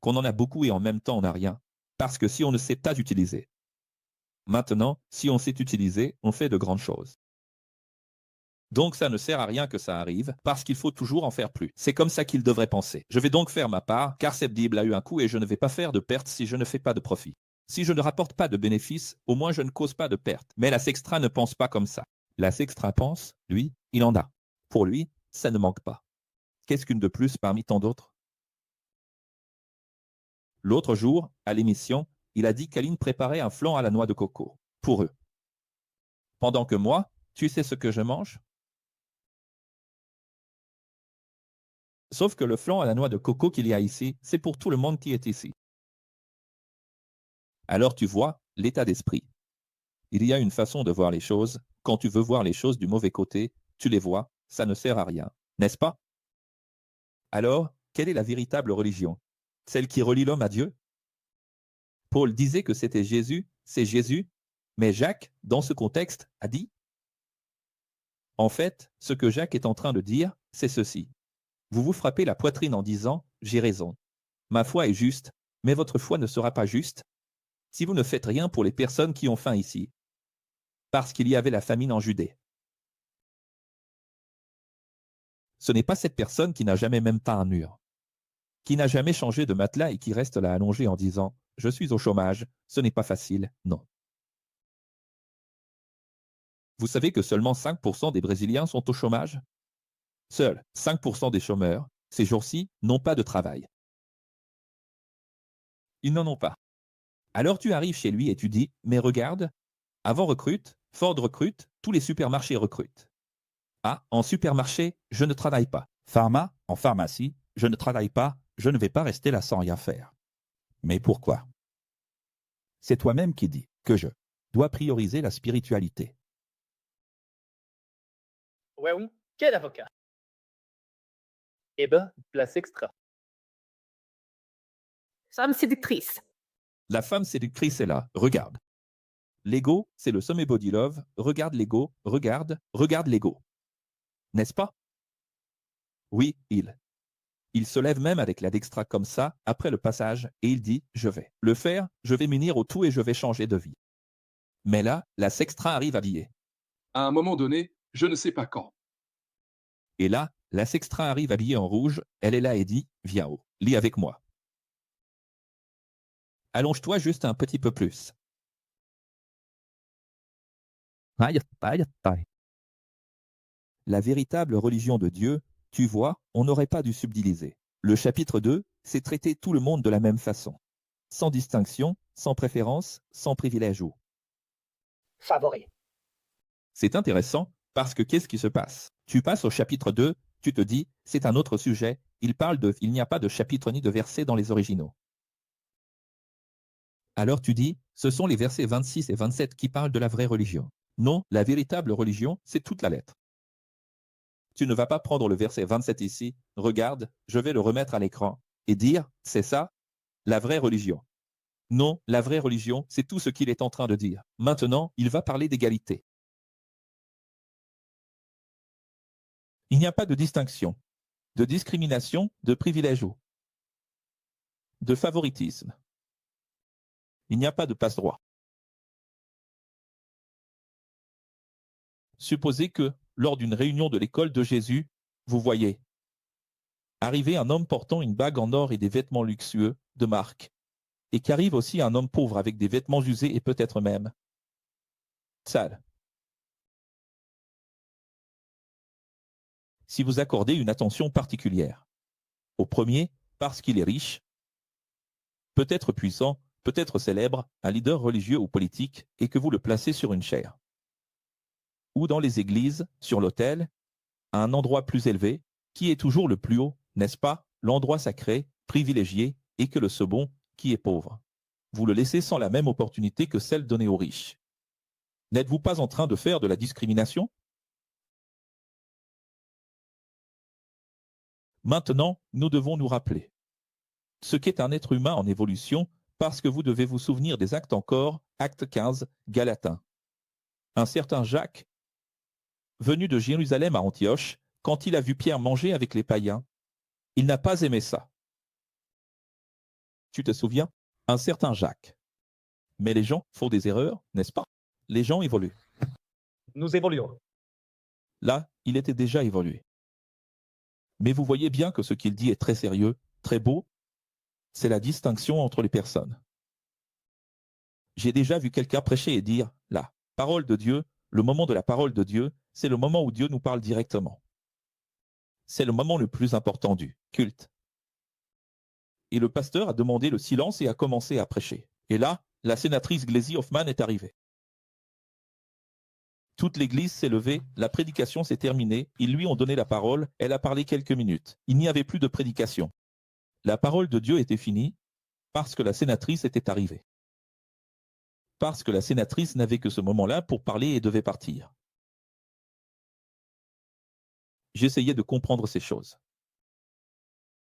Qu'on en a beaucoup et en même temps on n'a rien, parce que si on ne sait pas utiliser. Maintenant, si on sait utiliser, on fait de grandes choses. Donc ça ne sert à rien que ça arrive, parce qu'il faut toujours en faire plus. C'est comme ça qu'il devrait penser. Je vais donc faire ma part, car cette Bible a eu un coût et je ne vais pas faire de perte si je ne fais pas de profit. Si je ne rapporte pas de bénéfices, au moins je ne cause pas de perte. Mais la Sextra ne pense pas comme ça. La Sextra pense, lui, il en a. Pour lui, ça ne manque pas. Qu'est-ce qu'une de plus parmi tant d'autres? L'autre jour, à l'émission, il a dit qu'Aline préparait un flan à la noix de coco. Pour eux. Pendant que moi, tu sais ce que je mange? Sauf que le flan à la noix de coco qu'il y a ici, c'est pour tout le monde qui est ici. Alors tu vois, l'état d'esprit. Il y a une façon de voir les choses. Quand tu veux voir les choses du mauvais côté, tu les vois, ça ne sert à rien, n'est-ce pas? Alors, quelle est la véritable religion? Celle qui relie l'homme à Dieu? Paul disait que c'était Jésus, c'est Jésus, mais Jacques, dans ce contexte, a dit. En fait, ce que Jacques est en train de dire, c'est ceci. Vous vous frappez la poitrine en disant « J'ai raison. Ma foi est juste, mais votre foi ne sera pas juste si vous ne faites rien pour les personnes qui ont faim ici. » Parce qu'il y avait la famine en Judée. Ce n'est pas cette personne qui n'a jamais même pas un mur, qui n'a jamais changé de matelas et qui reste là allongé en disant « Je suis au chômage, ce n'est pas facile, non. » Vous savez que seulement 5% des Brésiliens sont au chômage? Seuls 5% des chômeurs, ces jours-ci, n'ont pas de travail. Ils n'en ont pas. Alors tu arrives chez lui et tu dis « Mais regarde, avant recrute, Ford recrute, tous les supermarchés recrutent. Ah, en supermarché, je ne travaille pas. Pharma, en pharmacie, je ne travaille pas, je ne vais pas rester là sans rien faire. » Mais pourquoi? C'est toi-même qui dis que je dois prioriser la spiritualité. Ouais, oui. Quel avocat? Eh ben, place extra. Femme séductrice. La femme séductrice est là, regarde. L'ego, c'est le sommet body love, regarde l'ego, regarde l'ego. N'est-ce pas? Oui, il se lève même avec la dextra comme ça, après le passage, et il dit « Je vais le faire, je vais m'unir au tout et je vais changer de vie. » Mais là, la sextra arrive habillée. À un moment donné, je ne sais pas quand. Et là, la sextra arrive habillée en rouge, elle est là et dit « Viens haut, lis avec moi. Allonge-toi juste un petit peu plus. » La véritable religion de Dieu, tu vois, on n'aurait pas dû subdiliser. Le chapitre 2, c'est traiter tout le monde de la même façon. Sans distinction, sans préférence, sans privilège ou. Favori. C'est intéressant, parce que qu'est-ce qui se passe? Tu passes au chapitre 2, tu te dis, c'est un autre sujet, il n'y a pas de chapitre ni de verset dans les originaux. Alors tu dis, ce sont les versets 26 et 27 qui parlent de la vraie religion. Non, la véritable religion, c'est toute la lettre. Tu ne vas pas prendre le verset 27 ici, regarde, je vais le remettre à l'écran, et dire, c'est ça, la vraie religion. Non, la vraie religion, c'est tout ce qu'il est en train de dire. Maintenant, il va parler d'égalité. Il n'y a pas de distinction, de discrimination, de privilège ou de favoritisme. Il n'y a pas de passe-droit. Supposez que, lors d'une réunion de l'école de Jésus, vous voyez arriver un homme portant une bague en or et des vêtements luxueux de marque, et qu'arrive aussi un homme pauvre avec des vêtements usés et peut-être même sales. Si vous accordez une attention particulière au premier, parce qu'il est riche, peut-être puissant, peut-être célèbre, un leader religieux ou politique, et que vous le placez sur une chaire, ou dans les églises, sur l'autel, à un endroit plus élevé, qui est toujours le plus haut, n'est-ce pas, l'endroit sacré, privilégié, et que le second, qui est pauvre. Vous le laissez sans la même opportunité que celle donnée aux riches. N'êtes-vous pas en train de faire de la discrimination? Maintenant, nous devons nous rappeler ce qu'est un être humain en évolution, parce que vous devez vous souvenir des actes encore, acte 15, Galatin. Un certain Jacques, venu de Jérusalem à Antioche, quand il a vu Pierre manger avec les païens, il n'a pas aimé ça. Tu te souviens? Un certain Jacques. Mais les gens font des erreurs, n'est-ce pas? Les gens évoluent. Nous évoluons. Là, il était déjà évolué. Mais vous voyez bien que ce qu'il dit est très sérieux, très beau. C'est la distinction entre les personnes. J'ai déjà vu quelqu'un prêcher et dire, la parole de Dieu, le moment de la parole de Dieu, c'est le moment où Dieu nous parle directement. C'est le moment le plus important du culte. Et le pasteur a demandé le silence et a commencé à prêcher. Et là, la sénatrice Gleisi Hoffmann est arrivée. Toute l'église s'est levée, la prédication s'est terminée, ils lui ont donné la parole, elle a parlé quelques minutes. Il n'y avait plus de prédication. La parole de Dieu était finie parce que la sénatrice était arrivée. Parce que la sénatrice n'avait que ce moment-là pour parler et devait partir. J'essayais de comprendre ces choses.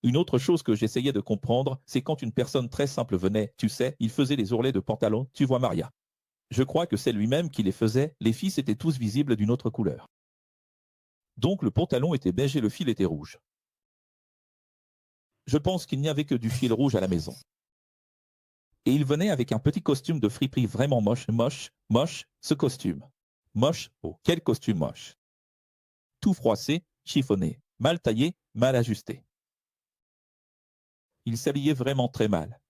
Une autre chose que j'essayais de comprendre, c'est quand une personne très simple venait, tu sais, il faisait les ourlets de pantalon, tu vois Maria. Je crois que c'est lui-même qui les faisait, les fils étaient tous visibles d'une autre couleur. Donc le pantalon était beige et le fil était rouge. Je pense qu'il n'y avait que du fil rouge à la maison. Et il venait avec un petit costume de friperie vraiment moche, ce costume. Moche, oh, quel costume moche. Tout froissé, chiffonné, mal taillé, mal ajusté. Il s'habillait vraiment très mal.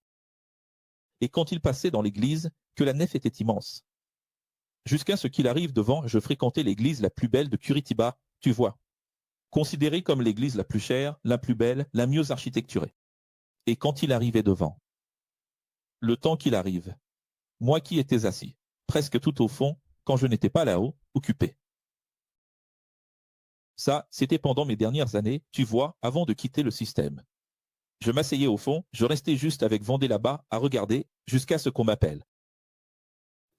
Et quand il passait dans l'église, que la nef était immense. Jusqu'à ce qu'il arrive devant, je fréquentais l'église la plus belle de Curitiba, tu vois. Considérée comme l'église la plus chère, la plus belle, la mieux architecturée. Et quand il arrivait devant, le temps qu'il arrive, moi qui étais assis, presque tout au fond, quand je n'étais pas là-haut, occupé. Ça, c'était pendant mes dernières années, tu vois, avant de quitter le système. Je m'asseyais au fond, je restais juste avec Vendée là-bas, à regarder, jusqu'à ce qu'on m'appelle.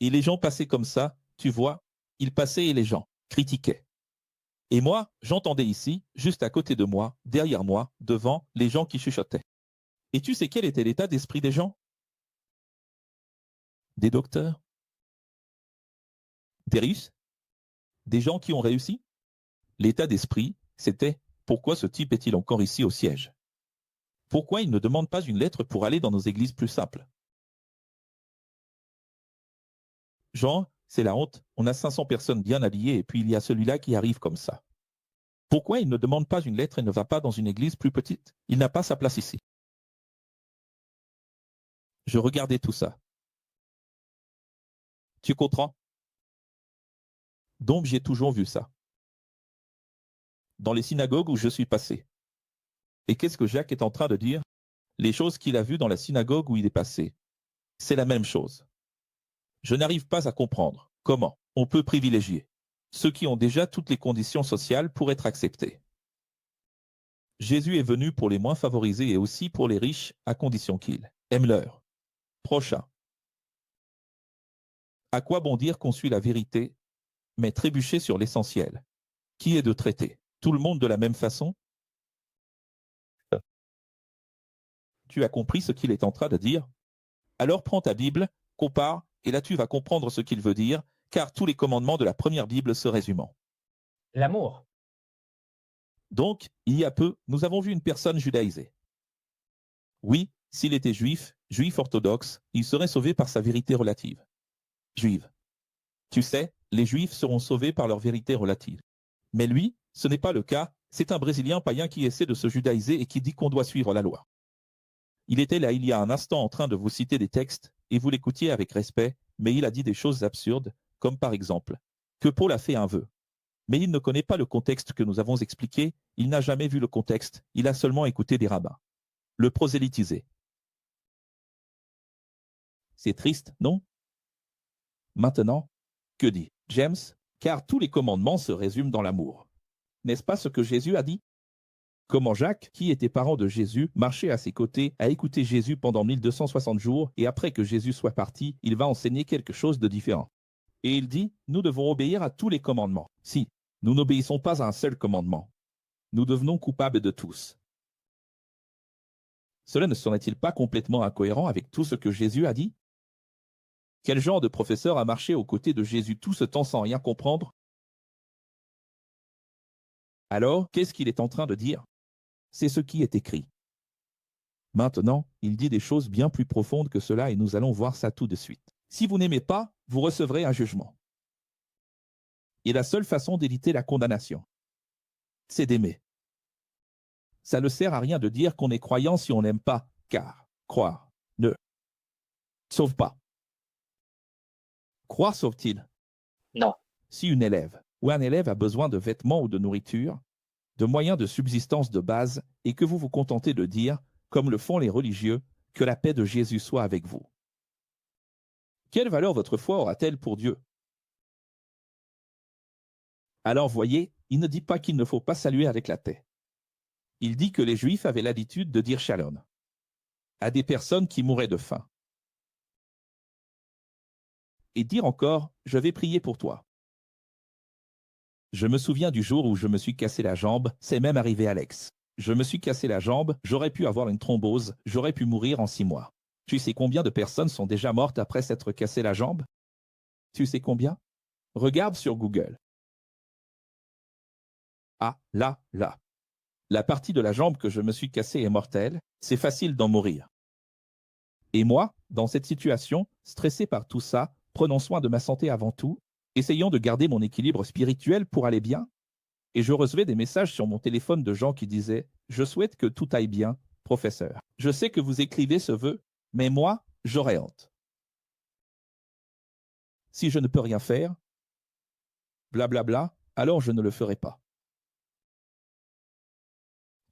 Et les gens passaient comme ça, tu vois, ils passaient et les gens critiquaient. Et moi, j'entendais ici, juste à côté de moi, derrière moi, devant, les gens qui chuchotaient. Et tu sais quel était l'état d'esprit des gens? Des docteurs? Des Russes? Des gens qui ont réussi? L'état d'esprit, c'était « Pourquoi ce type est-il encore ici au siège? Pourquoi il ne demande pas une lettre pour aller dans nos églises plus simples? Genre, c'est la honte, on a 500 personnes bien habillées et puis il y a celui-là qui arrive comme ça. Pourquoi il ne demande pas une lettre et ne va pas dans une église plus petite? Il n'a pas sa place ici. » Je regardais tout ça. Tu comprends? Donc j'ai toujours vu ça. Dans les synagogues où je suis passé. Et qu'est-ce que Jacques est en train de dire? Les choses qu'il a vues dans la synagogue où il est passé. C'est la même chose. Je n'arrive pas à comprendre comment on peut privilégier ceux qui ont déjà toutes les conditions sociales pour être acceptés. Jésus est venu pour les moins favorisés et aussi pour les riches, à condition qu'ils aiment leur prochain. À quoi bon dire qu'on suit la vérité, mais trébucher sur l'essentiel, qui est de traiter tout le monde de la même façon? Tu as compris ce qu'il est en train de dire? Alors prends ta Bible, compare, et là tu vas comprendre ce qu'il veut dire, car tous les commandements de la première Bible se résument. L'amour. Donc, il y a peu, nous avons vu une personne judaïsée. Oui, s'il était juif, juif orthodoxe, il serait sauvé par sa vérité relative. Juive. Tu sais, les juifs seront sauvés par leur vérité relative. Mais lui, ce n'est pas le cas, c'est un Brésilien païen qui essaie de se judaïser et qui dit qu'on doit suivre la loi. Il était là il y a un instant en train de vous citer des textes, et vous l'écoutiez avec respect, mais il a dit des choses absurdes, comme par exemple que Paul a fait un vœu. Mais il ne connaît pas le contexte que nous avons expliqué, il n'a jamais vu le contexte, il a seulement écouté des rabbins. Le prosélytiser. C'est triste, non? Maintenant, que dit James? Car tous les commandements se résument dans l'amour. N'est-ce pas ce que Jésus a dit? Comment Jacques, qui était parent de Jésus, marchait à ses côtés, a écouté Jésus pendant 1260 jours, et après que Jésus soit parti, il va enseigner quelque chose de différent. Et il dit, nous devons obéir à tous les commandements. Si nous n'obéissons pas à un seul commandement, nous devenons coupables de tous. Cela ne serait-il pas complètement incohérent avec tout ce que Jésus a dit? Quel genre de professeur a marché aux côtés de Jésus tout ce temps sans rien comprendre? Alors, qu'est-ce qu'il est en train de dire? C'est ce qui est écrit. Maintenant, il dit des choses bien plus profondes que cela et nous allons voir ça tout de suite. Si vous n'aimez pas, vous recevrez un jugement. Et la seule façon d'éviter la condamnation, c'est d'aimer. Ça ne sert à rien de dire qu'on est croyant si on n'aime pas, car croire ne sauve pas. Croire sauve-t-il? Non. Si une élève ou un élève a besoin de vêtements ou de nourriture, de moyens de subsistance de base, et que vous vous contentez de dire, comme le font les religieux, que la paix de Jésus soit avec vous. Quelle valeur votre foi aura-t-elle pour Dieu? Alors voyez, il ne dit pas qu'il ne faut pas saluer avec la paix. Il dit que les Juifs avaient l'habitude de dire shalom à des personnes qui mouraient de faim. Et dire encore, je vais prier pour toi. Je me souviens du jour où je me suis cassé la jambe, c'est même arrivé à Alex. Je me suis cassé la jambe, j'aurais pu avoir une thrombose, j'aurais pu mourir en 6 mois. Tu sais combien de personnes sont déjà mortes après s'être cassé la jambe? Tu sais combien? Regarde sur Google. Ah, là. La partie de la jambe que je me suis cassée est mortelle, c'est facile d'en mourir. Et moi, dans cette situation, stressé par tout ça, prenons soin de ma santé avant tout, essayons de garder mon équilibre spirituel pour aller bien. Et je recevais des messages sur mon téléphone de gens qui disaient « Je souhaite que tout aille bien, professeur. Je sais que vous écrivez ce vœu, mais moi, j'aurais honte. Si je ne peux rien faire, blablabla, alors je ne le ferai pas. »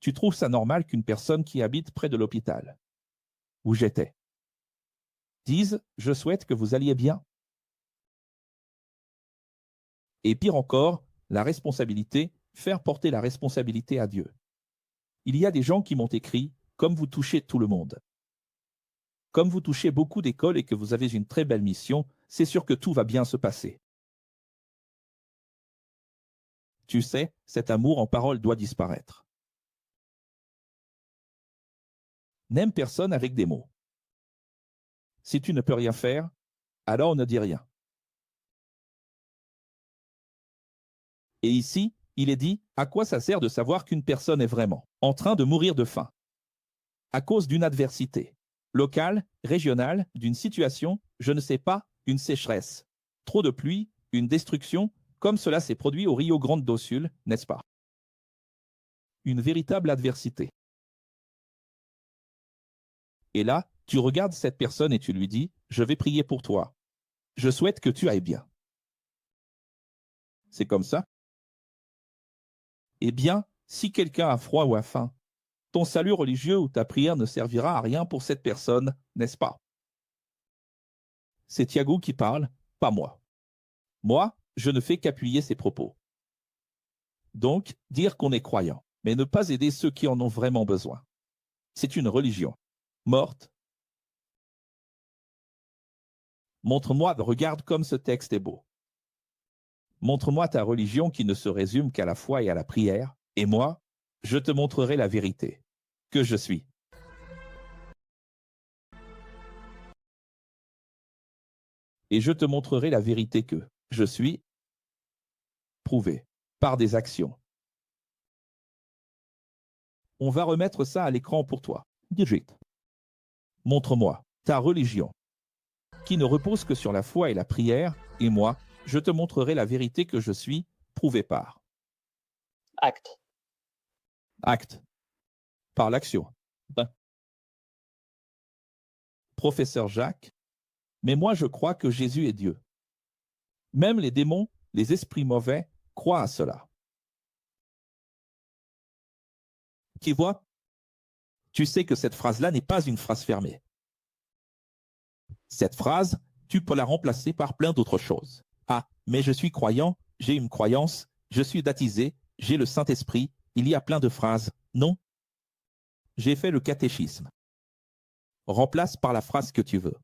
Tu trouves ça normal qu'une personne qui habite près de l'hôpital, où j'étais, dise « Je souhaite que vous alliez bien ». Et pire encore, la responsabilité, faire porter la responsabilité à Dieu. Il y a des gens qui m'ont écrit « Comme vous touchez tout le monde. Comme vous touchez beaucoup d'écoles et que vous avez une très belle mission, c'est sûr que tout va bien se passer. » Tu sais, cet amour en parole doit disparaître. N'aime personne avec des mots. Si tu ne peux rien faire, alors ne dis rien. Et ici, il est dit, à quoi ça sert de savoir qu'une personne est vraiment en train de mourir de faim? À cause d'une adversité, locale, régionale, d'une situation, je ne sais pas, une sécheresse, trop de pluie, une destruction, comme cela s'est produit au Rio Grande do Sul, n'est-ce pas? Une véritable adversité. Et là, tu regardes cette personne et tu lui dis, je vais prier pour toi. Je souhaite que tu ailles bien. C'est comme ça? Eh bien, si quelqu'un a froid ou a faim, ton salut religieux ou ta prière ne servira à rien pour cette personne, n'est-ce pas? C'est Thiago qui parle, pas moi. Moi, je ne fais qu'appuyer ses propos. Donc, dire qu'on est croyant, mais ne pas aider ceux qui en ont vraiment besoin. C'est une religion. Morte. Montre-moi, regarde comme ce texte est beau. Montre-moi ta religion qui ne se résume qu'à la foi et à la prière, et moi, je te montrerai la vérité, que je suis. Et je te montrerai la vérité que je suis, prouvée par des actions. On va remettre ça à l'écran pour toi. Digit. Montre-moi ta religion, qui ne repose que sur la foi et la prière, et moi, je te montrerai la vérité que je suis, prouvée par. Acte. Acte. Par l'action. Professeur Jacques, mais moi je crois que Jésus est Dieu. Même les démons, les esprits mauvais, croient à cela. Tu vois, tu sais que cette phrase-là n'est pas une phrase fermée. Cette phrase, tu peux la remplacer par plein d'autres choses. Ah, mais je suis croyant, j'ai une croyance, je suis baptisé, j'ai le Saint-Esprit, il y a plein de phrases. Non, j'ai fait le catéchisme. Remplace par la phrase que tu veux.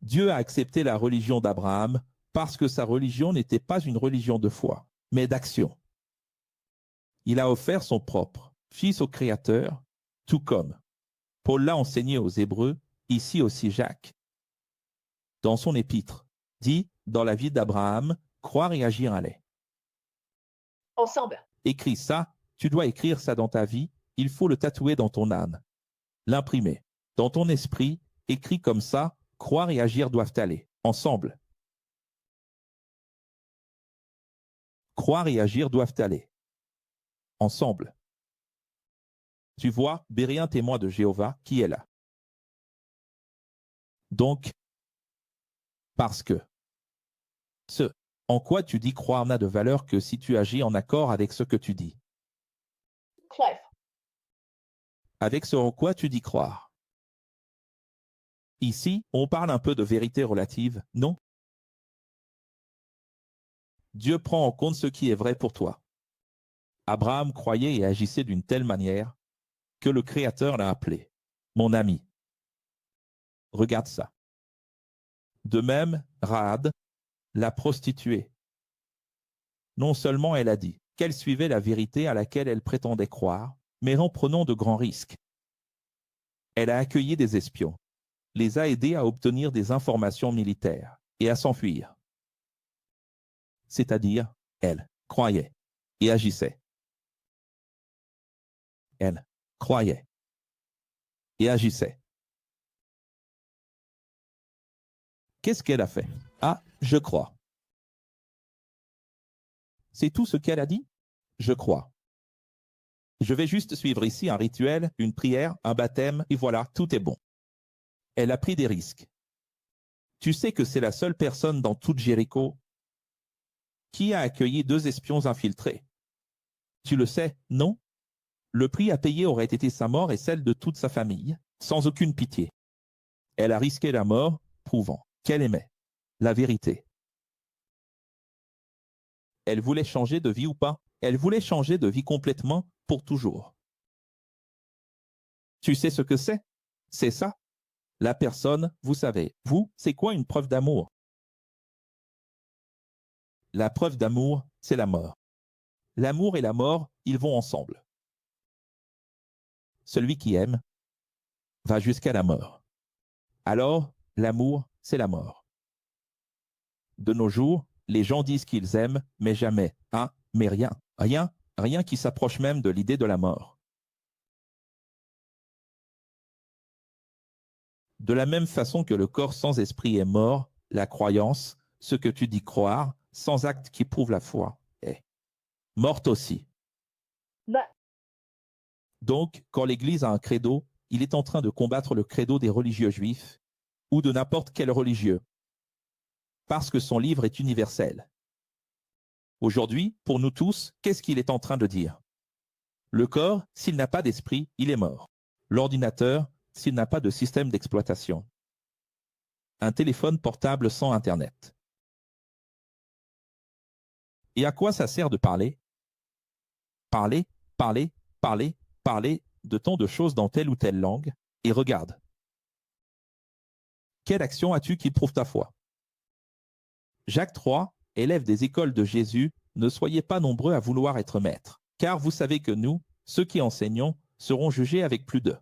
Dieu a accepté la religion d'Abraham parce que sa religion n'était pas une religion de foi, mais d'action. Il a offert son propre Fils au Créateur, tout comme Paul l'a enseigné aux Hébreux, ici aussi Jacques. Dans son épître, dit, dans la vie d'Abraham, croire et agir allait. Ensemble. Écris ça, tu dois écrire ça dans ta vie, il faut le tatouer dans ton âne. L'imprimer. Dans ton esprit, écrit comme ça, croire et agir doivent aller, ensemble. Croire et agir doivent aller, ensemble. Tu vois, Bérien témoin de Jéhovah, qui est là. Donc, parce que ce en quoi tu dis croire n'a de valeur que si tu agis en accord avec ce que tu dis. Clive. Avec ce en quoi tu dis croire. Ici, on parle un peu de vérité relative, non? Dieu prend en compte ce qui est vrai pour toi. Abraham croyait et agissait d'une telle manière que le Créateur l'a appelé mon ami. Regarde ça. De même, Rahab, la prostituée. Non seulement elle a dit qu'elle suivait la vérité à laquelle elle prétendait croire, mais en prenant de grands risques. Elle a accueilli des espions, les a aidés à obtenir des informations militaires et à s'enfuir. C'est-à-dire, elle croyait et agissait. Elle croyait et agissait. Qu'est-ce qu'elle a fait? Ah, je crois. C'est tout ce qu'elle a dit? Je crois. Je vais juste suivre ici un rituel, une prière, un baptême, et voilà, tout est bon. Elle a pris des risques. Tu sais que c'est la seule personne dans toute Jéricho qui a accueilli 2 espions infiltrés. Tu le sais, non? Le prix à payer aurait été sa mort et celle de toute sa famille, sans aucune pitié. Elle a risqué la mort, prouvant qu'elle aimait la vérité. Elle voulait changer de vie ou pas? Elle voulait changer de vie complètement, pour toujours. Tu sais ce que c'est? C'est ça. La personne, vous savez, vous, c'est quoi une preuve d'amour? La preuve d'amour, c'est la mort. L'amour et la mort, ils vont ensemble. Celui qui aime va jusqu'à la mort. Alors, l'amour, c'est la mort. De nos jours, les gens disent qu'ils aiment, mais jamais, hein, mais rien, rien qui s'approche même de l'idée de la mort. De la même façon que le corps sans esprit est mort, la croyance, ce que tu dis croire, sans acte qui prouve la foi, est morte aussi. Bah, Donc, quand l'Église a un credo, il est en train de combattre le credo des religieux juifs ou de n'importe quel religieux, parce que son livre est universel. Aujourd'hui, pour nous tous, qu'est-ce qu'il est en train de dire? Le corps, s'il n'a pas d'esprit, il est mort. L'ordinateur, s'il n'a pas de système d'exploitation. Un téléphone portable sans Internet. Et à quoi ça sert de parler? Parler, parler, parler, parler de tant de choses dans telle ou telle langue, et regarde. Quelle action as-tu qui prouve ta foi? Jacques III, élève des écoles de Jésus, ne soyez pas nombreux à vouloir être maîtres, car vous savez que nous, ceux qui enseignons, seront jugés avec plus de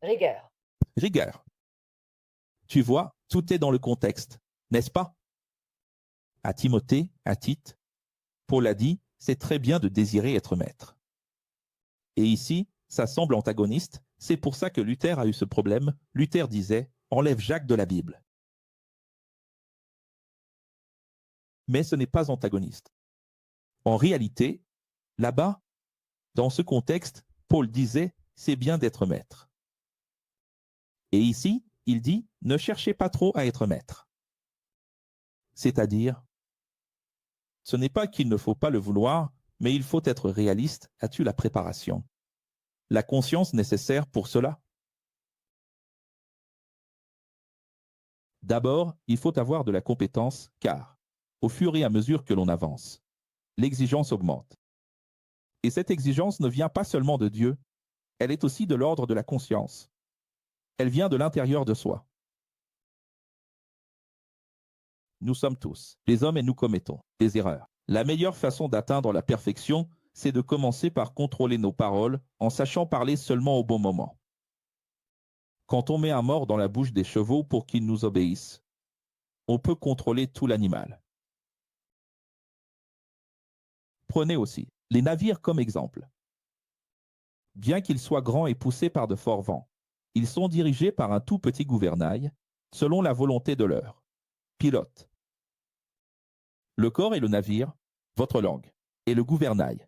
rigueur. rigueur. Tu vois, tout est dans le contexte, n'est-ce pas? À Timothée, à Tite, Paul a dit, c'est très bien de désirer être maître. Et ici, ça semble antagoniste, c'est pour ça que Luther a eu ce problème. Luther disait, enlève Jacques de la Bible. Mais ce n'est pas antagoniste. En réalité, là-bas, dans ce contexte, Paul disait, c'est bien d'être maître. Et ici, il dit, ne cherchez pas trop à être maître. C'est-à-dire, ce n'est pas qu'il ne faut pas le vouloir, mais il faut être réaliste. As-tu la préparation, la conscience nécessaire pour cela? D'abord, il faut avoir de la compétence, car, au fur et à mesure que l'on avance, l'exigence augmente. Et cette exigence ne vient pas seulement de Dieu, elle est aussi de l'ordre de la conscience. Elle vient de l'intérieur de soi. Nous sommes tous des hommes et nous commettons des erreurs. La meilleure façon d'atteindre la perfection, c'est de commencer par contrôler nos paroles en sachant parler seulement au bon moment. Quand on met un mors dans la bouche des chevaux pour qu'ils nous obéissent, on peut contrôler tout l'animal. Prenez aussi les navires comme exemple. Bien qu'ils soient grands et poussés par de forts vents, ils sont dirigés par un tout petit gouvernail, selon la volonté de leur pilote. Le corps est le navire, votre langue, et le gouvernail.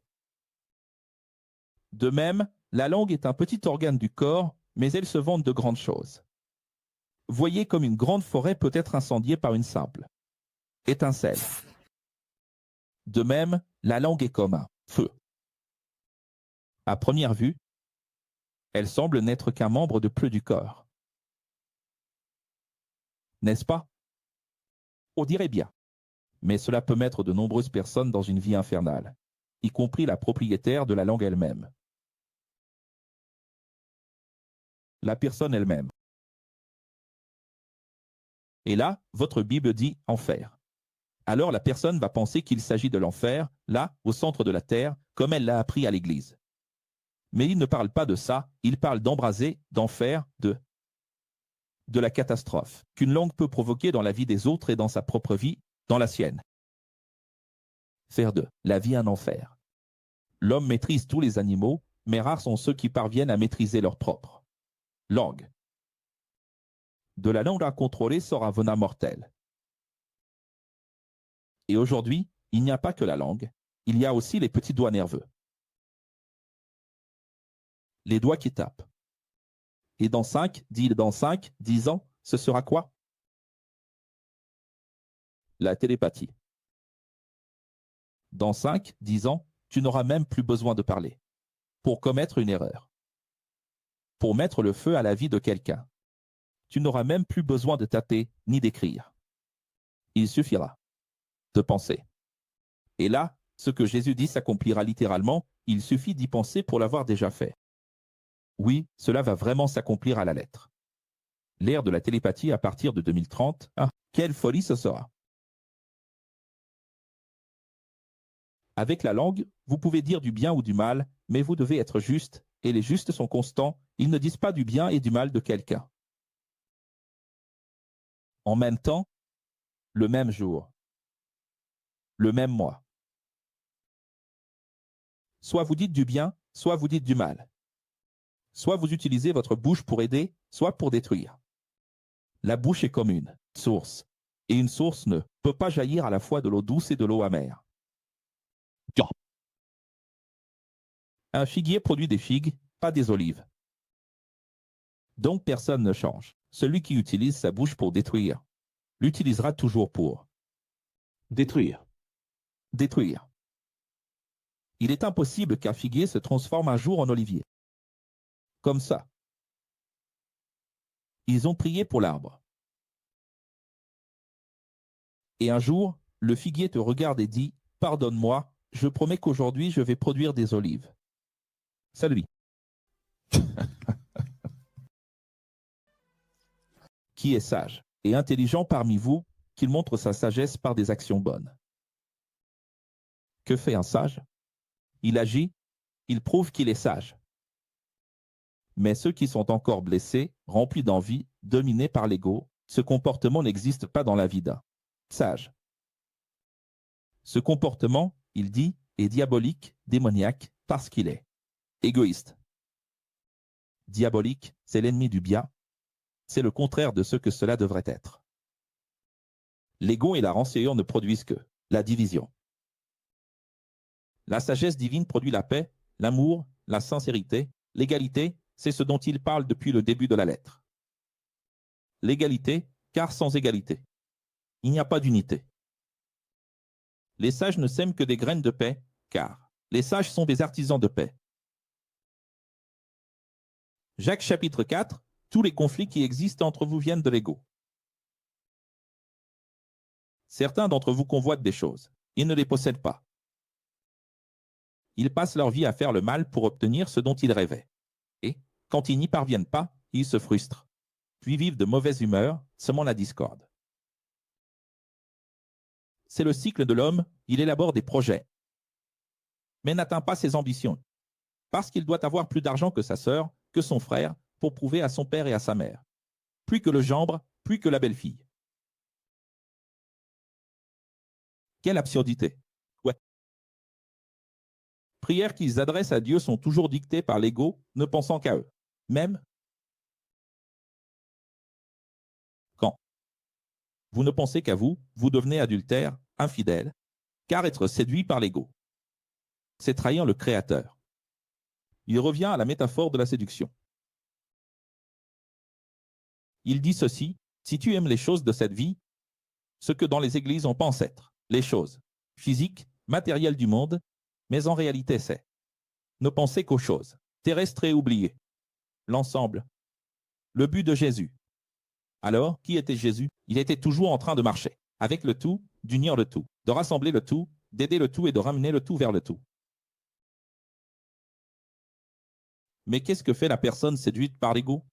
De même, la langue est un petit organe du corps, mais elle se vante de grandes choses. Voyez comme une grande forêt peut être incendiée par une simple étincelle. De même, la langue est comme un feu. À première vue, elle semble n'être qu'un membre de plus du corps. N'est-ce pas? On dirait bien. Mais cela peut mettre de nombreuses personnes dans une vie infernale, y compris la propriétaire de la langue elle-même. La personne elle-même. Et là, votre Bible dit enfer. Alors la personne va penser qu'il s'agit de l'enfer, là, au centre de la terre, comme elle l'a appris à l'église. Mais il ne parle pas de ça, il parle d'embraser, d'enfer, de la catastrophe qu'une langue peut provoquer dans la vie des autres et dans sa propre vie, dans la sienne. Faire de la vie un enfer. L'homme maîtrise tous les animaux, mais rares sont ceux qui parviennent à maîtriser leur propre langue. De la langue incontrôlée sort un venin mortel. Et aujourd'hui, il n'y a pas que la langue, il y a aussi les petits doigts nerveux. Les doigts qui tapent. Et dans 5, 10 ans, ce sera quoi? La télépathie. Dans 5, 10 ans, tu n'auras même plus besoin de parler. Pour commettre une erreur. Pour mettre le feu à la vie de quelqu'un. Tu n'auras même plus besoin de taper ni d'écrire. Il suffira de penser. Et là, ce que Jésus dit s'accomplira littéralement, il suffit d'y penser pour l'avoir déjà fait. Oui, cela va vraiment s'accomplir à la lettre. L'ère de la télépathie à partir de 2030, ah, quelle folie ce sera! Avec la langue, vous pouvez dire du bien ou du mal, mais vous devez être juste, et les justes sont constants, ils ne disent pas du bien et du mal de quelqu'un. En même temps, le même jour, le même mois. Soit vous dites du bien, soit vous dites du mal. Soit vous utilisez votre bouche pour aider, soit pour détruire. La bouche est comme une source, et une source ne peut pas jaillir à la fois de l'eau douce et de l'eau amère. Un figuier produit des figues, pas des olives. Donc personne ne change. Celui qui utilise sa bouche pour détruire, l'utilisera toujours pour Détruire. détruire. Il est impossible qu'un figuier se transforme un jour en olivier. Comme ça. Ils ont prié pour l'arbre. Et un jour, le figuier te regarde et dit « Pardonne-moi, je promets qu'aujourd'hui je vais produire des olives. » Salut. Qui est sage et intelligent parmi vous, qu'il montre sa sagesse par des actions bonnes. Que fait un sage? Il agit, il prouve qu'il est sage. Mais ceux qui sont encore blessés, remplis d'envie, dominés par l'ego, ce comportement n'existe pas dans la vie d'un sage. Ce comportement, il dit, est diabolique, démoniaque, parce qu'il est égoïste. Diabolique, c'est l'ennemi du bien. C'est le contraire de ce que cela devrait être. L'ego et la rancœur ne produisent que la division. La sagesse divine produit la paix, l'amour, la sincérité, l'égalité, c'est ce dont il parle depuis le début de la lettre. l'égalité, car sans égalité, il n'y a pas d'unité. Les sages ne sèment que des graines de paix, car les sages sont des artisans de paix. Jacques chapitre 4, tous les conflits qui existent entre vous viennent de l'ego. Certains d'entre vous convoitent des choses. Ils ne les possèdent pas. Ils passent leur vie à faire le mal pour obtenir ce dont ils rêvaient. Et, quand ils n'y parviennent pas, ils se frustrent, puis vivent de mauvaise humeur, semant la discorde. C'est le cycle de l'homme, il élabore des projets, mais n'atteint pas ses ambitions, parce qu'il doit avoir plus d'argent que sa sœur, que son frère, pour prouver à son père et à sa mère. Plus que le gendre, plus que la belle-fille. Quelle absurdité! Ouais. Prières qu'ils adressent à Dieu sont toujours dictées par l'ego, ne pensant qu'à eux. Même quand vous ne pensez qu'à vous, vous devenez adultère, infidèle, car être séduit par l'ego, c'est trahir le Créateur. Il revient à la métaphore de la séduction. Il dit ceci, si tu aimes les choses de cette vie, ce que dans les églises on pense être, les choses physiques, matérielles du monde, mais en réalité c'est ne penser qu'aux choses terrestres et oubliées, l'ensemble, le but de Jésus. Alors, qui était Jésus? Il était toujours en train de marcher, avec le tout, d'unir le tout, de rassembler le tout, d'aider le tout et de ramener le tout vers le tout. Mais qu'est-ce que fait la personne séduite par l'ego?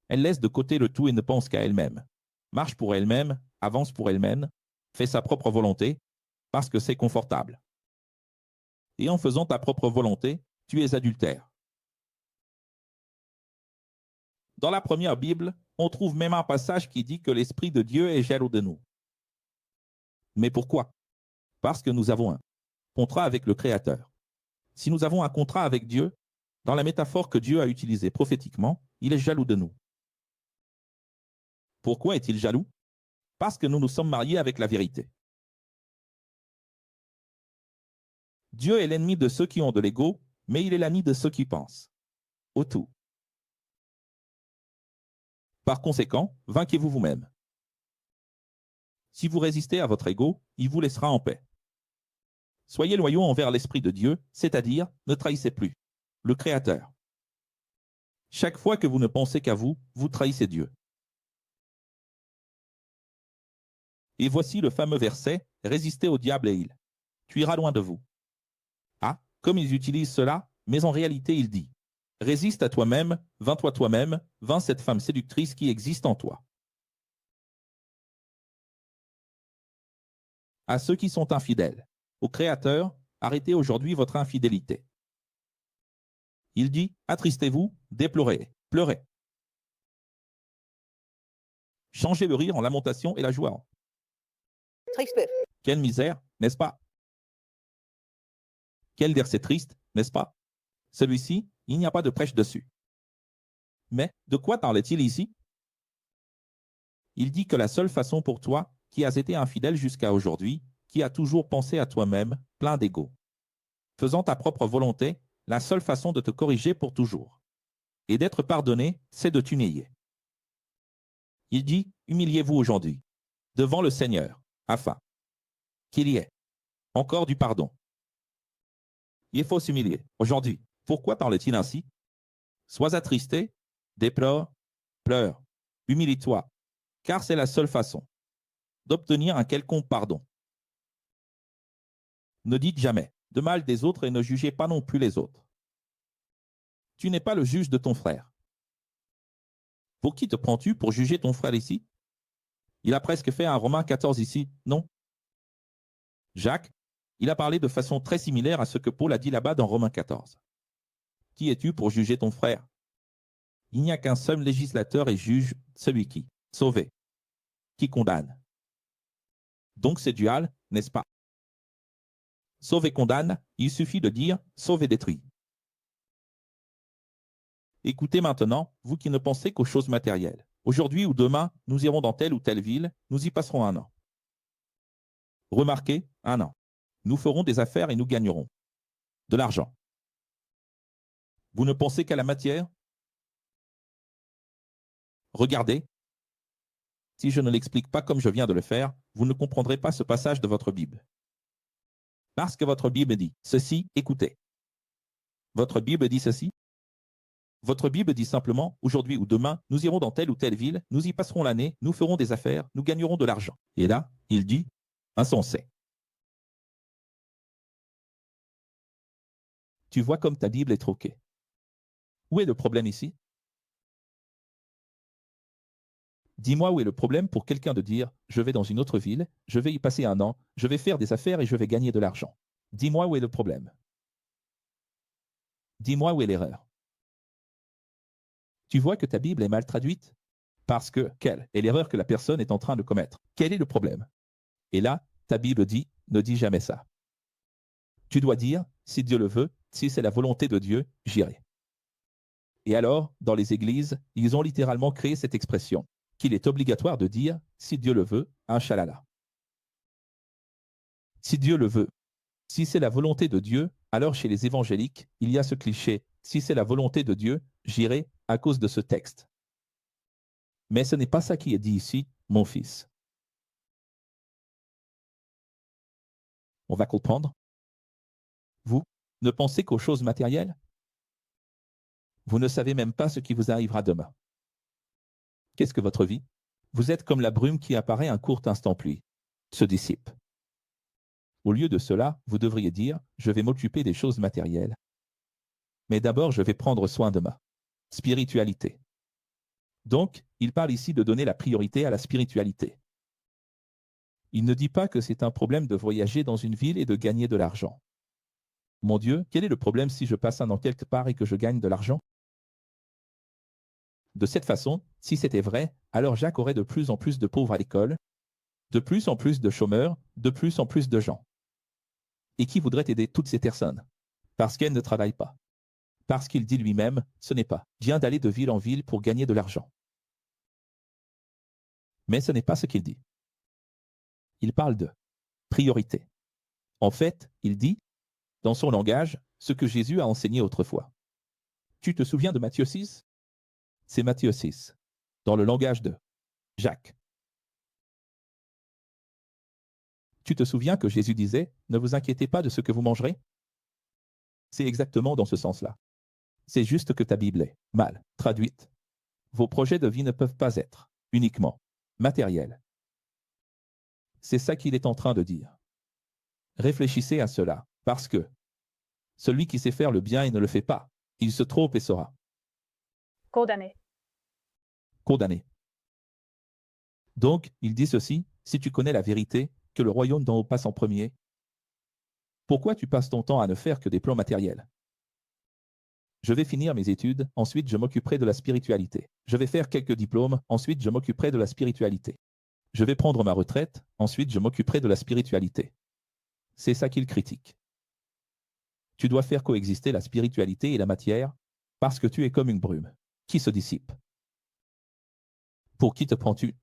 Elle laisse de côté le tout et ne pense qu'à elle-même, marche pour elle-même, avance pour elle-même, fait sa propre volonté, parce que c'est confortable. Et en faisant ta propre volonté, tu es adultère. Dans la première Bible, on trouve même un passage qui dit que l'Esprit de Dieu est jaloux de nous. Mais pourquoi? Parce que nous avons un contrat avec le Créateur. Si nous avons un contrat avec Dieu, dans la métaphore que Dieu a utilisée prophétiquement, il est jaloux de nous. Pourquoi est-il jaloux? Parce que nous nous sommes mariés avec la vérité. Dieu est l'ennemi de ceux qui ont de l'ego, mais il est l'ami de ceux qui pensent au tout. Par conséquent, vainquez-vous vous-même. Si vous résistez à votre ego, il vous laissera en paix. Soyez loyaux envers l'Esprit de Dieu, c'est-à-dire ne trahissez plus le Créateur. Chaque fois que vous ne pensez qu'à vous, vous trahissez Dieu. Et voici le fameux verset, résistez au diable et il fuira loin de vous. Ah, comme ils utilisent cela, mais en réalité il dit, résiste à toi-même, vains-toi toi-même, vains cette femme séductrice qui existe en toi. À ceux qui sont infidèles, au Créateur, arrêtez aujourd'hui votre infidélité. Il dit, attristez-vous, déplorez, pleurez. Changez le rire en lamentation et la joie. Triste. Quelle misère, n'est-ce pas? Quel verset triste, n'est-ce pas? Celui-ci, il n'y a pas de prêche dessus. Mais de quoi parlait-il ici? Il dit que la seule façon pour toi, qui as été infidèle jusqu'à aujourd'hui, qui as toujours pensé à toi-même, plein d'ego, faisant ta propre volonté, la seule façon de te corriger pour toujours, et d'être pardonné, c'est de t'humilier. Il dit, humiliez-vous aujourd'hui, devant le Seigneur, afin qu'il y ait encore du pardon. Il faut s'humilier. Aujourd'hui, pourquoi parle-t-il ainsi? Sois attristé, déplore, pleure, humilie-toi, car c'est la seule façon d'obtenir un quelconque pardon. Ne dites jamais de mal des autres et ne jugez pas non plus les autres. Tu n'es pas le juge de ton frère. Pour qui te prends-tu pour juger ton frère ici? Il a presque fait un Romains 14 ici, non? Jacques, il a parlé de façon très similaire à ce que Paul a dit là-bas dans Romains 14. Qui es-tu pour juger ton frère? Il n'y a qu'un seul législateur et juge, celui qui, sauvé, qui condamne. Donc c'est dual, n'est-ce pas? Sauve et condamne, il suffit de dire sauve et détruit. Écoutez maintenant, vous qui ne pensez qu'aux choses matérielles. Aujourd'hui ou demain, nous irons dans telle ou telle ville, nous y passerons un an. Remarquez, un an. Nous ferons des affaires et nous gagnerons de l'argent. Vous ne pensez qu'à la matière? Regardez. Si je ne l'explique pas comme je viens de le faire, vous ne comprendrez pas ce passage de votre Bible. Parce que votre Bible dit ceci, écoutez. Votre Bible dit ceci. Votre Bible dit simplement, aujourd'hui ou demain, nous irons dans telle ou telle ville, nous y passerons l'année, nous ferons des affaires, nous gagnerons de l'argent. Et là, il dit, insensé. Tu vois comme ta Bible est troquée. Où est le problème ici? Dis-moi où est le problème pour quelqu'un de dire « Je vais dans une autre ville, je vais y passer un an, je vais faire des affaires et je vais gagner de l'argent. » Dis-moi où est le problème. Dis-moi où est l'erreur. Tu vois que ta Bible est mal traduite? Parce que, quelle est l'erreur que la personne est en train de commettre? Quel est le problème? Et là, ta Bible dit « Ne dis jamais ça. » Tu dois dire « Si Dieu le veut, si c'est la volonté de Dieu, j'irai. » Et alors, dans les églises, ils ont littéralement créé cette expression qu'il est obligatoire de dire « Si Dieu le veut, Inch'Allah. » Si Dieu le veut. Si c'est la volonté de Dieu, alors chez les évangéliques, il y a ce cliché « Si c'est la volonté de Dieu, j'irai à cause de ce texte. » Mais ce n'est pas ça qui est dit ici, mon fils. On va comprendre? Vous ne pensez qu'aux choses matérielles? Vous ne savez même pas ce qui vous arrivera demain. Qu'est-ce que votre vie? Vous êtes comme la brume qui apparaît un court instant puis se dissipe. Au lieu de cela, vous devriez dire « Je vais m'occuper des choses matérielles. Mais d'abord, je vais prendre soin de ma spiritualité. » Donc, il parle ici de donner la priorité à la spiritualité. Il ne dit pas que c'est un problème de voyager dans une ville et de gagner de l'argent. Mon Dieu, quel est le problème si je passe un an quelque part et que je gagne de l'argent? De cette façon, si c'était vrai, alors Jacques aurait de plus en plus de pauvres à l'école, de plus en plus de chômeurs, de plus en plus de gens. Et qui voudrait aider toutes ces personnes? Parce qu'elles ne travaillent pas. Parce qu'il dit lui-même, ce n'est pas bien d'aller de ville en ville pour gagner de l'argent. Mais ce n'est pas ce qu'il dit. Il parle de priorité. En fait, il dit, dans son langage, ce que Jésus a enseigné autrefois. Tu te souviens de Matthieu 6? C'est Matthieu 6, dans le langage de Jacques. Tu te souviens que Jésus disait, ne vous inquiétez pas de ce que vous mangerez? C'est exactement dans ce sens-là. C'est juste que ta Bible est mal traduite. Vos projets de vie ne peuvent pas être uniquement matériels. C'est ça qu'il est en train de dire. Réfléchissez à cela, parce que celui qui sait faire le bien et ne le fait pas, il se trompe et sera Condamné. condamné. Donc, il dit ceci, si tu connais la vérité, que le royaume d'en haut passe en premier, pourquoi tu passes ton temps à ne faire que des plans matériels? Je vais finir mes études, ensuite je m'occuperai de la spiritualité. Je vais faire quelques diplômes, ensuite je m'occuperai de la spiritualité. Je vais prendre ma retraite, ensuite je m'occuperai de la spiritualité. C'est ça qu'il critique. Tu dois faire coexister la spiritualité et la matière, parce que tu es comme une brume, qui se dissipe. Pour qui te prends-tu?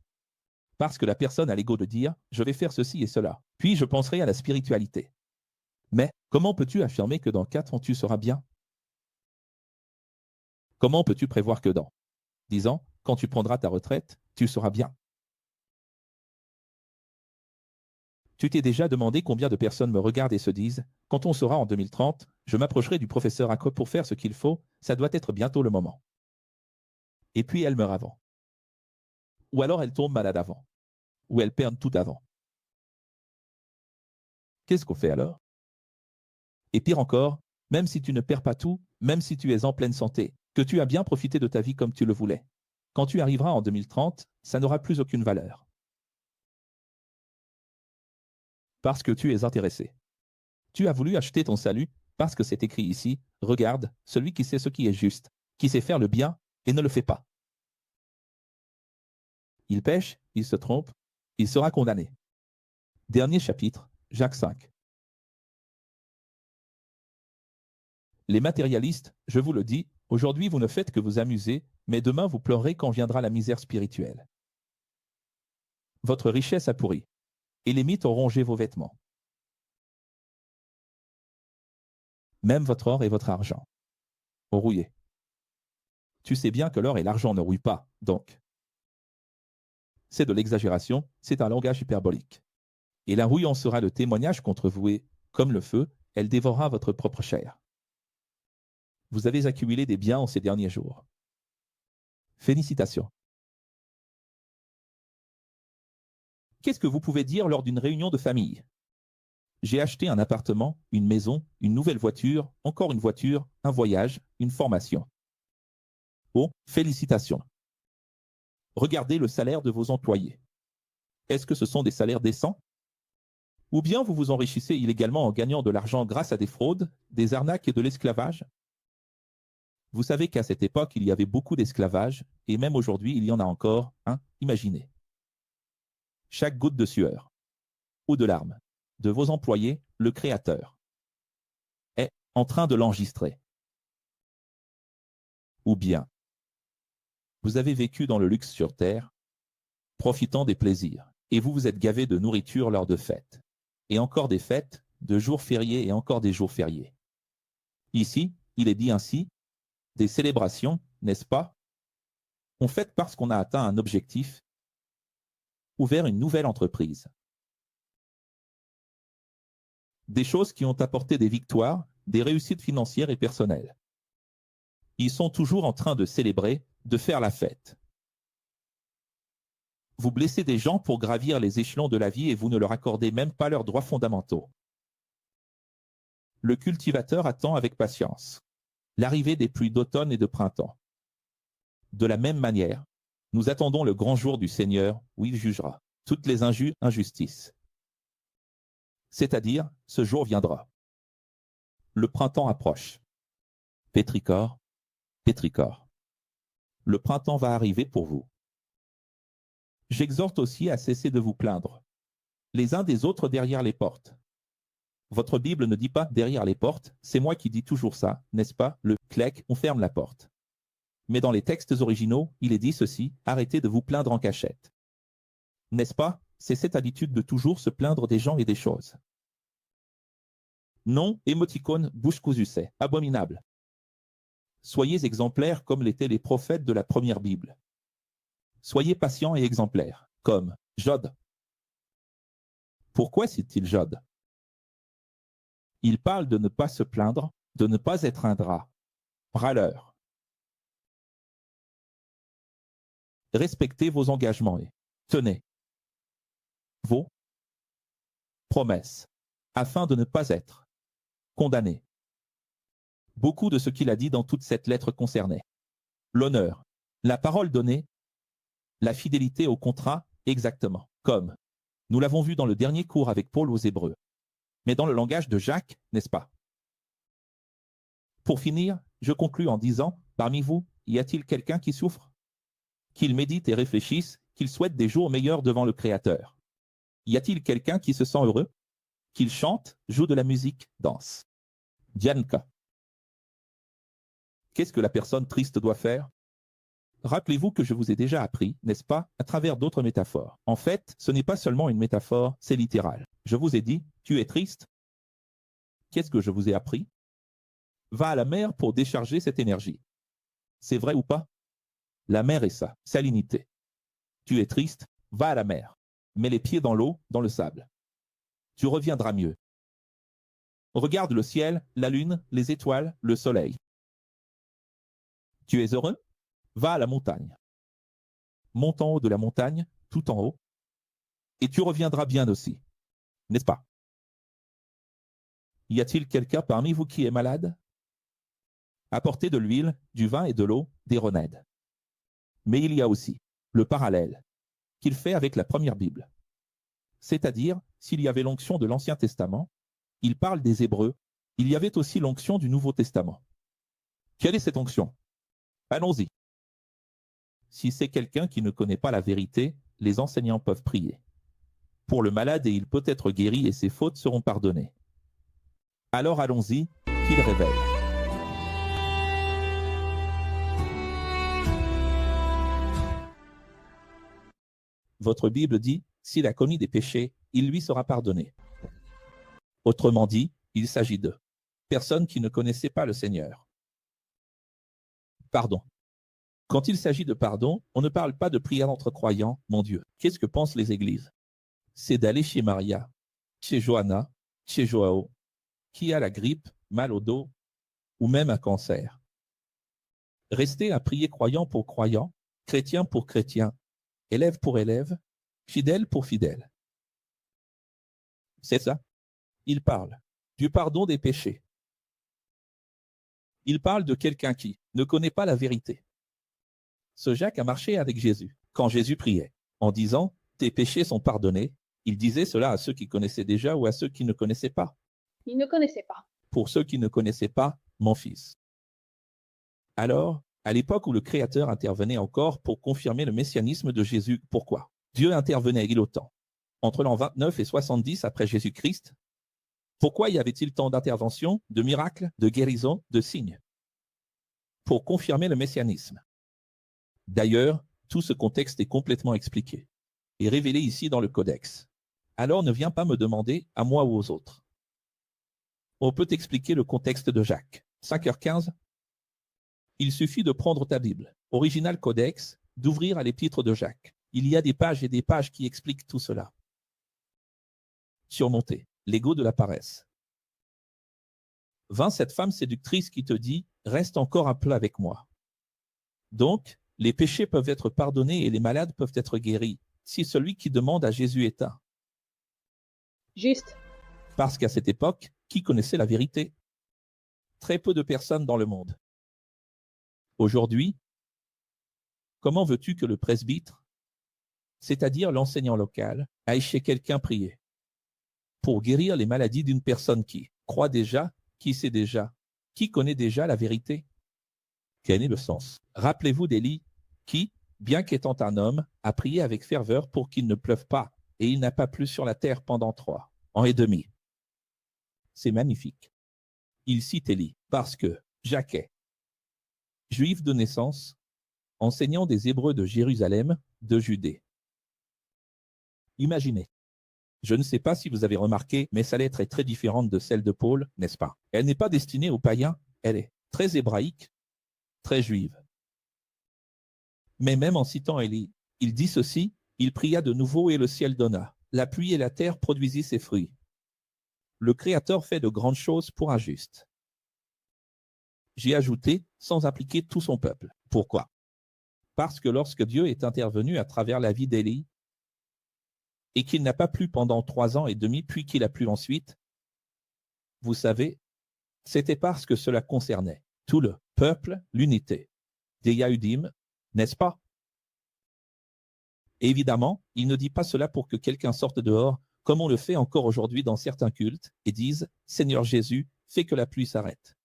Parce que la personne a l'ego de dire « je vais faire ceci et cela, puis je penserai à la spiritualité ». Mais comment peux-tu affirmer que dans 4 ans tu seras bien? Comment peux-tu prévoir que dans 10 ans, quand tu prendras ta retraite, tu seras bien? Tu t'es déjà demandé combien de personnes me regardent et se disent « Quand on sera en 2030, je m'approcherai du professeur Acre pour faire ce qu'il faut, ça doit être bientôt le moment. » Et puis elles meurent avant. Ou alors elles tombent malades avant. Ou elles perdent tout avant. Qu'est-ce qu'on fait alors? Et pire encore, même si tu ne perds pas tout, même si tu es en pleine santé, que tu as bien profité de ta vie comme tu le voulais, quand tu arriveras en 2030, ça n'aura plus aucune valeur. Parce que tu es intéressé. Tu as voulu acheter ton salut parce que c'est écrit ici, regarde, celui qui sait ce qui est juste, qui sait faire le bien et ne le fait pas. Il pêche, il se trompe, il sera condamné. Dernier chapitre, Jacques 5. Les matérialistes, je vous le dis, aujourd'hui vous ne faites que vous amuser, mais demain vous pleurerez quand viendra la misère spirituelle. Votre richesse a pourri, et les mythes ont rongé vos vêtements. Même votre or et votre argent ont rouillé. Tu sais bien que l'or et l'argent ne rouillent pas, donc c'est de l'exagération, c'est un langage hyperbolique. Et la rouille en sera le témoignage contre vous et, comme le feu, elle dévorera votre propre chair. Vous avez accumulé des biens en ces derniers jours. Félicitations. Qu'est-ce que vous pouvez dire lors d'une réunion de famille? J'ai acheté un appartement, une maison, une nouvelle voiture, encore une voiture, un voyage, une formation. Bon, félicitations. Regardez le salaire de vos employés. Est-ce que ce sont des salaires décents? Ou bien vous vous enrichissez illégalement en gagnant de l'argent grâce à des fraudes, des arnaques et de l'esclavage? Vous savez qu'à cette époque, il y avait beaucoup d'esclavage, et même aujourd'hui, il y en a encore, hein, imaginez. Chaque goutte de sueur, ou de larmes, de vos employés, le Créateur, est en train de l'enregistrer. Ou bien, vous avez vécu dans le luxe sur terre, profitant des plaisirs, et vous vous êtes gavé de nourriture lors de fêtes, et encore des fêtes, de jours fériés et encore des jours fériés. Ici, il est dit ainsi, des célébrations, n'est-ce pas? On fête parce qu'on a atteint un objectif, ouvert une nouvelle entreprise. Des choses qui ont apporté des victoires, des réussites financières et personnelles. Ils sont toujours en train de célébrer, de faire la fête. Vous blessez des gens pour gravir les échelons de la vie et vous ne leur accordez même pas leurs droits fondamentaux. Le cultivateur attend avec patience l'arrivée des pluies d'automne et de printemps. De la même manière, nous attendons le grand jour du Seigneur où il jugera toutes les injustices. C'est-à-dire, ce jour viendra. Le printemps approche. Pétrichor, pétrichor. Le printemps va arriver pour vous. J'exhorte aussi à cesser de vous plaindre, les uns des autres derrière les portes. Votre Bible ne dit pas derrière les portes, c'est moi qui dis toujours ça, n'est-ce pas? Le clec, on ferme la porte. Mais dans les textes originaux, il est dit ceci, arrêtez de vous plaindre en cachette. N'est-ce pas? C'est cette habitude de toujours se plaindre des gens et des choses. Non, émoticône, bouche cousue, c'est abominable. Soyez exemplaires comme l'étaient les prophètes de la première Bible. Soyez patients et exemplaires, comme Job. Pourquoi cite-t-il Job? Il parle de ne pas se plaindre, de ne pas être ingrat, râleur. Respectez vos engagements et tenez vos promesses, afin de ne pas être condamné. Beaucoup de ce qu'il a dit dans toute cette lettre concernait l'honneur, la parole donnée, la fidélité au contrat, exactement, comme nous l'avons vu dans le dernier cours avec Paul aux Hébreux, mais dans le langage de Jacques, n'est-ce pas? Pour finir, je conclus en disant, parmi vous, y a-t-il quelqu'un qui souffre? Qu'il médite et réfléchisse, qu'il souhaite des jours meilleurs devant le Créateur. Y a-t-il quelqu'un qui se sent heureux? Qu'il chante, joue de la musique, danse. Dianka. Qu'est-ce que la personne triste doit faire? Rappelez-vous que je vous ai déjà appris, n'est-ce pas, à travers d'autres métaphores. En fait, ce n'est pas seulement une métaphore, c'est littéral. Je vous ai dit, tu es triste? Qu'est-ce que je vous ai appris? Va à la mer pour décharger cette énergie. C'est vrai ou pas? La mer est ça, salinité. Tu es triste? Va à la mer. Mets les pieds dans l'eau, dans le sable. Tu reviendras mieux. Regarde le ciel, la lune, les étoiles, le soleil. Tu es heureux? Va à la montagne. Monte en haut de la montagne, tout en haut, et tu reviendras bien aussi, n'est-ce pas? Y a-t-il quelqu'un parmi vous qui est malade? Apportez de l'huile, du vin et de l'eau, des remèdes. Mais il y a aussi le parallèle qu'il fait avec la première Bible. C'est-à-dire, s'il y avait l'onction de l'Ancien Testament, il parle des Hébreux, il y avait aussi l'onction du Nouveau Testament. Quelle est cette onction? Allons-y. Si c'est quelqu'un qui ne connaît pas la vérité, les enseignants peuvent prier pour le malade et il peut être guéri et ses fautes seront pardonnées. Alors allons-y, qu'il révèle. Votre Bible dit, s'il a commis des péchés, il lui sera pardonné. Autrement dit, il s'agit de personnes qui ne connaissaient pas le Seigneur. Pardon. Quand il s'agit de pardon, on ne parle pas de prière entre croyants, mon Dieu. Qu'est-ce que pensent les églises? C'est d'aller chez Maria, chez Johanna, chez Joao, qui a la grippe, mal au dos, ou même un cancer. Rester à prier croyant pour croyant, chrétien pour chrétien, élève pour élève, fidèle pour fidèle. C'est ça. Il parle du pardon des péchés. Il parle de quelqu'un qui ne connaît pas la vérité. Ce Jacques a marché avec Jésus quand Jésus priait, en disant « Tes péchés sont pardonnés ». Il disait cela à ceux qui connaissaient déjà ou à ceux qui ne connaissaient pas. Il ne connaissait pas. Pour ceux qui ne connaissaient pas, mon fils. Alors, à l'époque où le Créateur intervenait encore pour confirmer le messianisme de Jésus, pourquoi? Dieu intervenait il autant. Entre l'an 29 et 70 après Jésus-Christ, pourquoi y avait-il tant d'interventions, de miracles, de guérisons, de signes? Pour confirmer le messianisme. D'ailleurs, tout ce contexte est complètement expliqué et révélé ici dans le Codex. Alors ne viens pas me demander, à moi ou aux autres. On peut expliquer le contexte de Jacques. 5h15. Il suffit de prendre ta Bible, original Codex, d'ouvrir à l'épître de Jacques. Il y a des pages et des pages qui expliquent tout cela. Surmonter l'ego de la paresse. 20. Cette femme séductrice qui te dit « Reste encore un peu avec moi ». Donc, les péchés peuvent être pardonnés et les malades peuvent être guéris, si celui qui demande à Jésus est un. Juste. Parce qu'à cette époque, qui connaissait la vérité? Très peu de personnes dans le monde. Aujourd'hui, comment veux-tu que le presbytre, c'est-à-dire l'enseignant local, aille chez quelqu'un prier pour guérir les maladies d'une personne qui croit déjà, qui sait déjà, qui connaît déjà la vérité? Quel est le sens? Rappelez-vous d'Élie, qui, bien qu'étant un homme, a prié avec ferveur pour qu'il ne pleuve pas, et il n'a pas plu sur la terre pendant 3 ans et demi. C'est magnifique. Il cite Élie, parce que Jacques est juif de naissance, enseignant des Hébreux de Jérusalem, de Judée. Imaginez. Je ne sais pas si vous avez remarqué, mais sa lettre est très différente de celle de Paul, n'est-ce pas? Elle n'est pas destinée aux païens, elle est très hébraïque, très juive. Mais même en citant Élie, il dit ceci, il pria de nouveau et le ciel donna. La pluie et la terre produisit ses fruits. Le Créateur fait de grandes choses pour un juste. J'ai ajouté, sans impliquer tout son peuple. Pourquoi? Parce que lorsque Dieu est intervenu à travers la vie d'Élie, et qu'il n'a pas plu pendant 3 ans et demi, puis qu'il a plu ensuite, vous savez, c'était parce que cela concernait tout le peuple, l'unité des Yahudim, n'est-ce pas? Évidemment, il ne dit pas cela pour que quelqu'un sorte dehors, comme on le fait encore aujourd'hui dans certains cultes, et dise « Seigneur Jésus, fais que la pluie s'arrête ».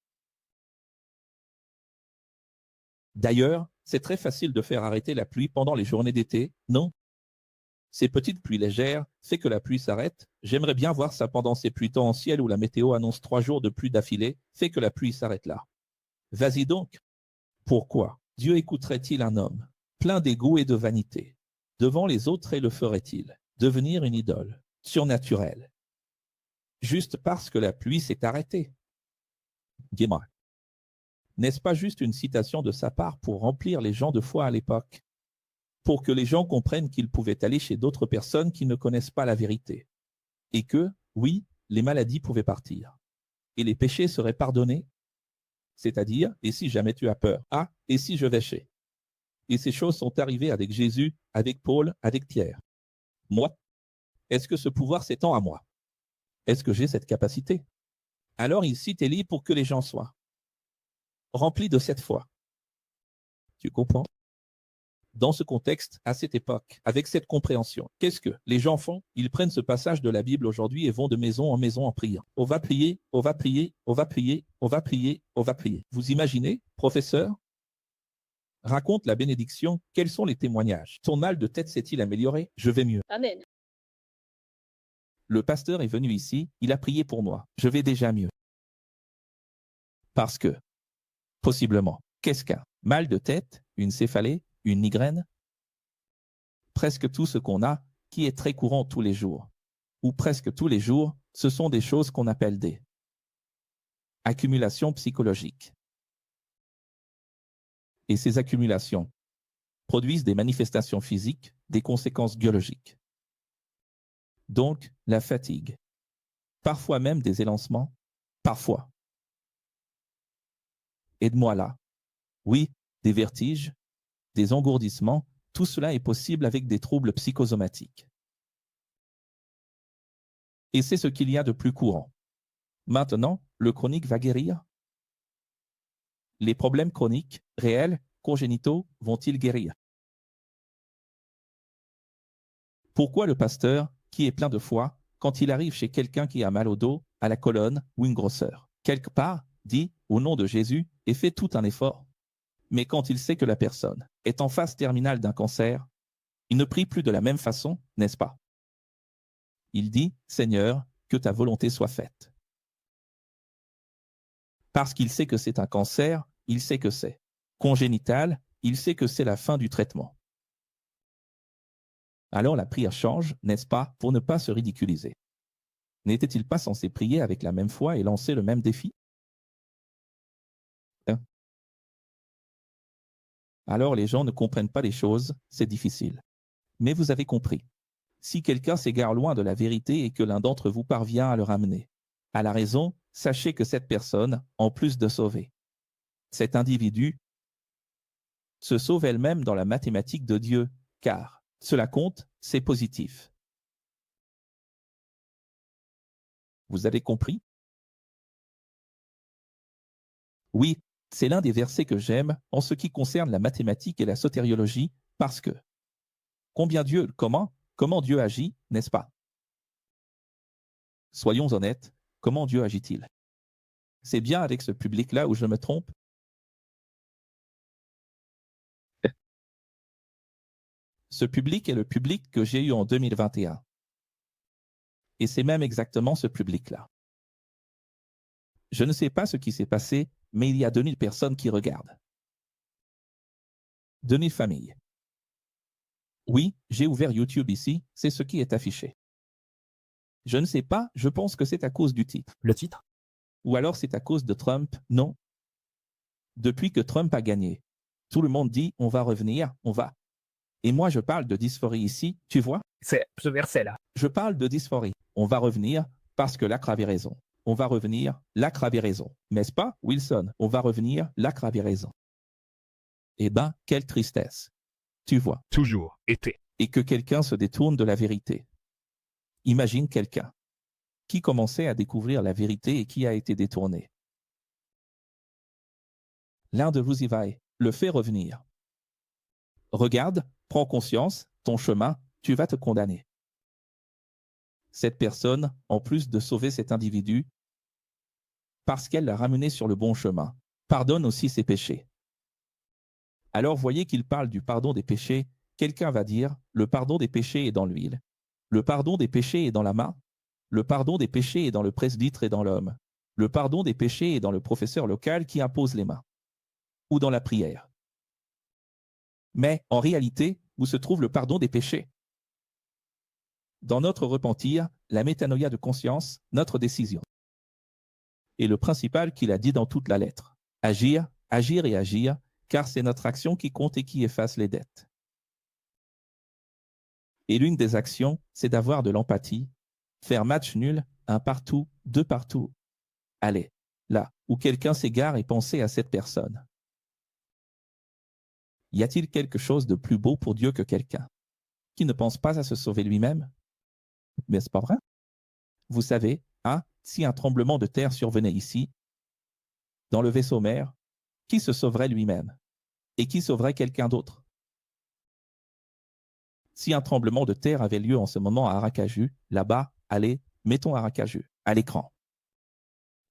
D'ailleurs, c'est très facile de faire arrêter la pluie pendant les journées d'été, non? Ces petites pluies légères, fait que la pluie s'arrête. J'aimerais bien voir ça pendant ces pluies torrentielles où la météo annonce 3 jours de pluie d'affilée, fait que la pluie s'arrête là. Vas-y donc. Pourquoi Dieu écouterait-il un homme, plein d'égout et de vanité, devant les autres et le ferait-il devenir une idole, surnaturelle, juste parce que la pluie s'est arrêtée? Dis-moi. N'est-ce pas juste une citation de sa part pour remplir les gens de foi à l'époque? Pour que les gens comprennent qu'ils pouvaient aller chez d'autres personnes qui ne connaissent pas la vérité. Et que, oui, les maladies pouvaient partir. Et les péchés seraient pardonnés. C'est-à-dire, et si jamais tu as peur? Ah, et si je vais chez? Et ces choses sont arrivées avec Jésus, avec Paul, avec Pierre. Moi? Est-ce que ce pouvoir s'étend à moi? Est-ce que j'ai cette capacité? Alors il cite Élie pour que les gens soient remplis de cette foi. Tu comprends? Dans ce contexte, à cette époque, avec cette compréhension, qu'est-ce que les gens font? Ils prennent ce passage de la Bible aujourd'hui et vont de maison en priant. On va prier, on va prier, on va prier, on va prier, on va prier. Vous imaginez, professeur? Raconte la bénédiction, quels sont les témoignages? Ton mal de tête s'est-il amélioré? Je vais mieux. Amen. Le pasteur est venu ici, il a prié pour moi. Je vais déjà mieux. Parce que, possiblement, qu'est-ce qu'un mal de tête, une céphalée, une migraine? Presque tout ce qu'on a, qui est très courant tous les jours, ou presque tous les jours, ce sont des choses qu'on appelle des accumulations psychologiques. Et ces accumulations produisent des manifestations physiques, des conséquences biologiques. Donc, la fatigue. Parfois même des élancements. Parfois. Aide-moi là. Oui, des vertiges, des engourdissements, tout cela est possible avec des troubles psychosomatiques. Et c'est ce qu'il y a de plus courant. Maintenant, le chronique va guérir? Les problèmes chroniques, réels, congénitaux, vont-ils guérir? Pourquoi le pasteur, qui est plein de foi, quand il arrive chez quelqu'un qui a mal au dos, à la colonne ou une grosseur, quelque part, dit « au nom de Jésus » et fait tout un effort? Mais quand il sait que la personne est en phase terminale d'un cancer, il ne prie plus de la même façon, n'est-ce pas? Il dit « Seigneur, que ta volonté soit faite ». Parce qu'il sait que c'est un cancer, il sait que c'est congénital, il sait que c'est la fin du traitement. Alors la prière change, n'est-ce pas, pour ne pas se ridiculiser. N'était-il pas censé prier avec la même foi et lancer le même défi? Hein? Alors les gens ne comprennent pas les choses, c'est difficile. Mais vous avez compris. Si quelqu'un s'égare loin de la vérité et que l'un d'entre vous parvient à le ramener à la raison, sachez que cette personne, en plus de sauver cet individu, se sauve elle-même dans la mathématique de Dieu, car cela compte, c'est positif. Vous avez compris? Oui, c'est l'un des versets que j'aime en ce qui concerne la mathématique et la sotériologie, parce que comment Dieu agit, n'est-ce pas? Soyons honnêtes, comment Dieu agit-il? C'est bien avec ce public-là où je me trompe? Ce public est le public que j'ai eu en 2021. Et c'est même exactement ce public-là. Je ne sais pas ce qui s'est passé, mais il y a 2000 personnes qui regardent. 2000 familles. Oui, j'ai ouvert YouTube ici, c'est ce qui est affiché. Je ne sais pas, je pense que c'est à cause du titre. Le titre? Ou alors c'est à cause de Trump, non? Depuis que Trump a gagné, tout le monde dit on va revenir, on va. Et moi je parle de dysphorie ici, tu vois? C'est ce verset-là. Je parle de dysphorie. On va revenir parce que Lacre avait raison. On va revenir, Lacre avait raison. N'est-ce pas, Wilson? On va revenir, Lacre avait raison. Eh ben, quelle tristesse. Tu vois. Toujours été. Et que quelqu'un se détourne de la vérité. Imagine quelqu'un qui commençait à découvrir la vérité et qui a été détourné. L'un de vous y va et le fait revenir. Regarde, prends conscience, ton chemin, tu vas te condamner. Cette personne, en plus de sauver cet individu, parce qu'elle l'a ramené sur le bon chemin, pardonne aussi ses péchés. Alors voyez qu'il parle du pardon des péchés, quelqu'un va dire, le pardon des péchés est dans l'huile, le pardon des péchés est dans la main, le pardon des péchés est dans le presbytre et dans l'homme, le pardon des péchés est dans le professeur local qui impose les mains, ou dans la prière. Mais en réalité, où se trouve le pardon des péchés? Dans notre repentir, la métanoïa de conscience, notre décision. Et le principal qu'il a dit dans toute la lettre. Agir, agir et agir, car c'est notre action qui compte et qui efface les dettes. Et l'une des actions, c'est d'avoir de l'empathie, faire match nul, un partout, deux partout. Allez, là, où quelqu'un s'égare et pensez à cette personne. Y a-t-il quelque chose de plus beau pour Dieu que quelqu'un qui ne pense pas à se sauver lui-même? Mais c'est pas vrai. Vous savez, hein, si un tremblement de terre survenait ici, dans le vaisseau mère, qui se sauverait lui-même? Et qui sauverait quelqu'un d'autre? Si un tremblement de terre avait lieu en ce moment à Aracaju, là-bas, allez, mettons Aracaju, à l'écran.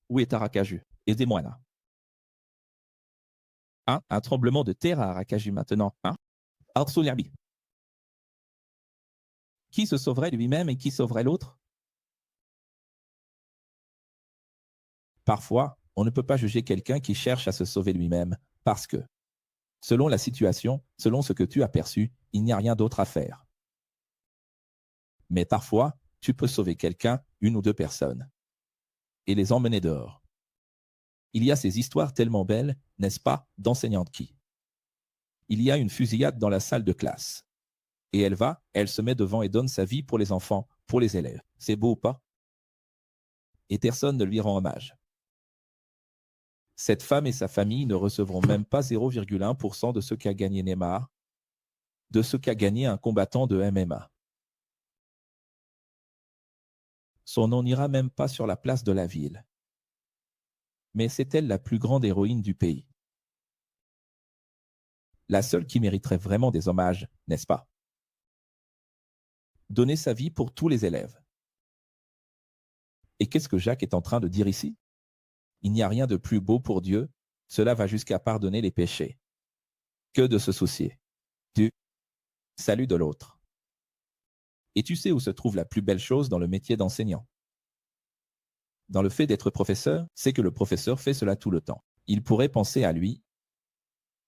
Où est Aracaju? Aidez-moi là. Hein, un tremblement de terre à Aracaju maintenant, hein? Arsoliabi. Qui se sauverait lui-même et qui sauverait l'autre? Parfois, on ne peut pas juger quelqu'un qui cherche à se sauver lui-même, parce que, selon la situation, selon ce que tu as perçu, il n'y a rien d'autre à faire. Mais parfois, tu peux sauver quelqu'un, une ou deux personnes, et les emmener dehors. Il y a ces histoires tellement belles, n'est-ce pas, d'enseignantes qui Il y a une fusillade dans la salle de classe. Et elle se met devant et donne sa vie pour les enfants, pour les élèves. C'est beau ou pas? Et personne ne lui rend hommage. Cette femme et sa famille ne recevront même pas 0,1% de ce qu'a gagné Neymar, de ce qu'a gagné un combattant de MMA. Son nom n'ira même pas sur la place de la ville. Mais c'est elle la plus grande héroïne du pays. La seule qui mériterait vraiment des hommages, n'est-ce pas? Donner sa vie pour tous les élèves. Et qu'est-ce que Jacques est en train de dire ici? Il n'y a rien de plus beau pour Dieu, cela va jusqu'à pardonner les péchés, que de se soucier du salut de l'autre. Et tu sais où se trouve la plus belle chose dans le métier d'enseignant? Dans le fait d'être professeur, c'est que le professeur fait cela tout le temps. Il pourrait penser à lui,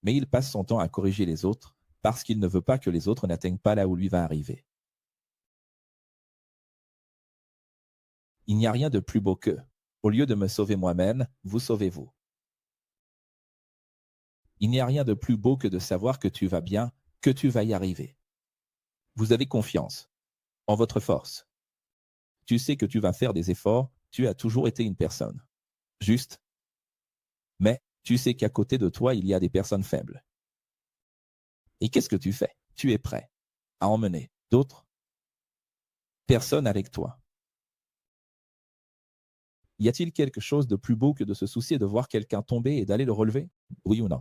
mais il passe son temps à corriger les autres parce qu'il ne veut pas que les autres n'atteignent pas là où lui va arriver. Il n'y a rien de plus beau que, au lieu de me sauver moi-même, vous sauvez-vous. Il n'y a rien de plus beau que de savoir que tu vas bien, que tu vas y arriver. Vous avez confiance en votre force. Tu sais que tu vas faire des efforts, tu as toujours été une personne juste. Mais tu sais qu'à côté de toi, il y a des personnes faibles. Et qu'est-ce que tu fais? Tu es prêt à emmener d'autres personnes avec toi. Y a-t-il quelque chose de plus beau que de se soucier de voir quelqu'un tomber et d'aller le relever? Oui ou non?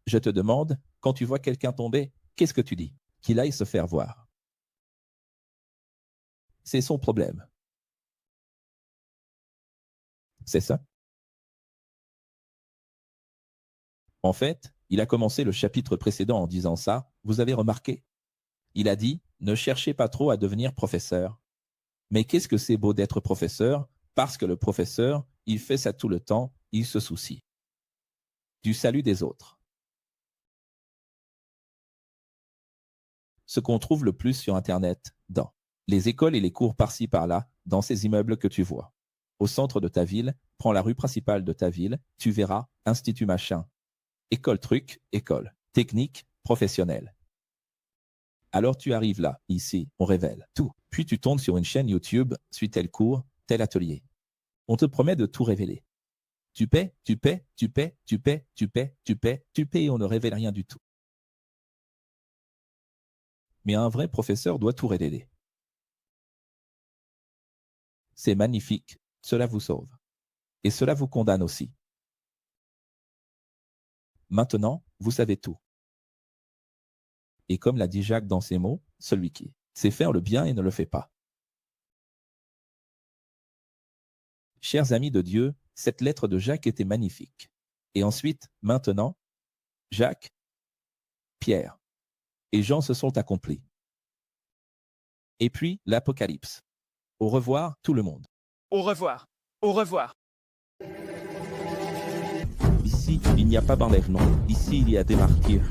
Je te demande, quand tu vois quelqu'un tomber, qu'est-ce que tu dis? Qu'il aille se faire voir. C'est son problème. C'est ça? En fait, il a commencé le chapitre précédent en disant ça, vous avez remarqué? Il a dit, ne cherchez pas trop à devenir professeur. Mais qu'est-ce que c'est beau d'être professeur, parce que le professeur, il fait ça tout le temps, il se soucie du salut des autres. Ce qu'on trouve le plus sur Internet, dans les écoles et les cours par-ci par-là, dans ces immeubles que tu vois. Au centre de ta ville, prends la rue principale de ta ville, tu verras, institut machin, école truc, école, technique, professionnelle. Alors tu arrives là, ici, on révèle tout. Puis tu tombes sur une chaîne YouTube, suis tel cours, tel atelier. On te promet de tout révéler. Tu paies et on ne révèle rien du tout. Mais un vrai professeur doit tout révéler. C'est magnifique, cela vous sauve. Et cela vous condamne aussi. Maintenant, vous savez tout. Et comme l'a dit Jacques dans ses mots, celui qui sait faire le bien et ne le fait pas. Chers amis de Dieu, cette lettre de Jacques était magnifique. Et ensuite, maintenant, Jacques, Pierre et Jean se sont accomplis. Et puis, l'Apocalypse. Au revoir, tout le monde. Au revoir. Au revoir. Ici, il n'y a pas d'enlèvement. Ici, il y a des martyrs.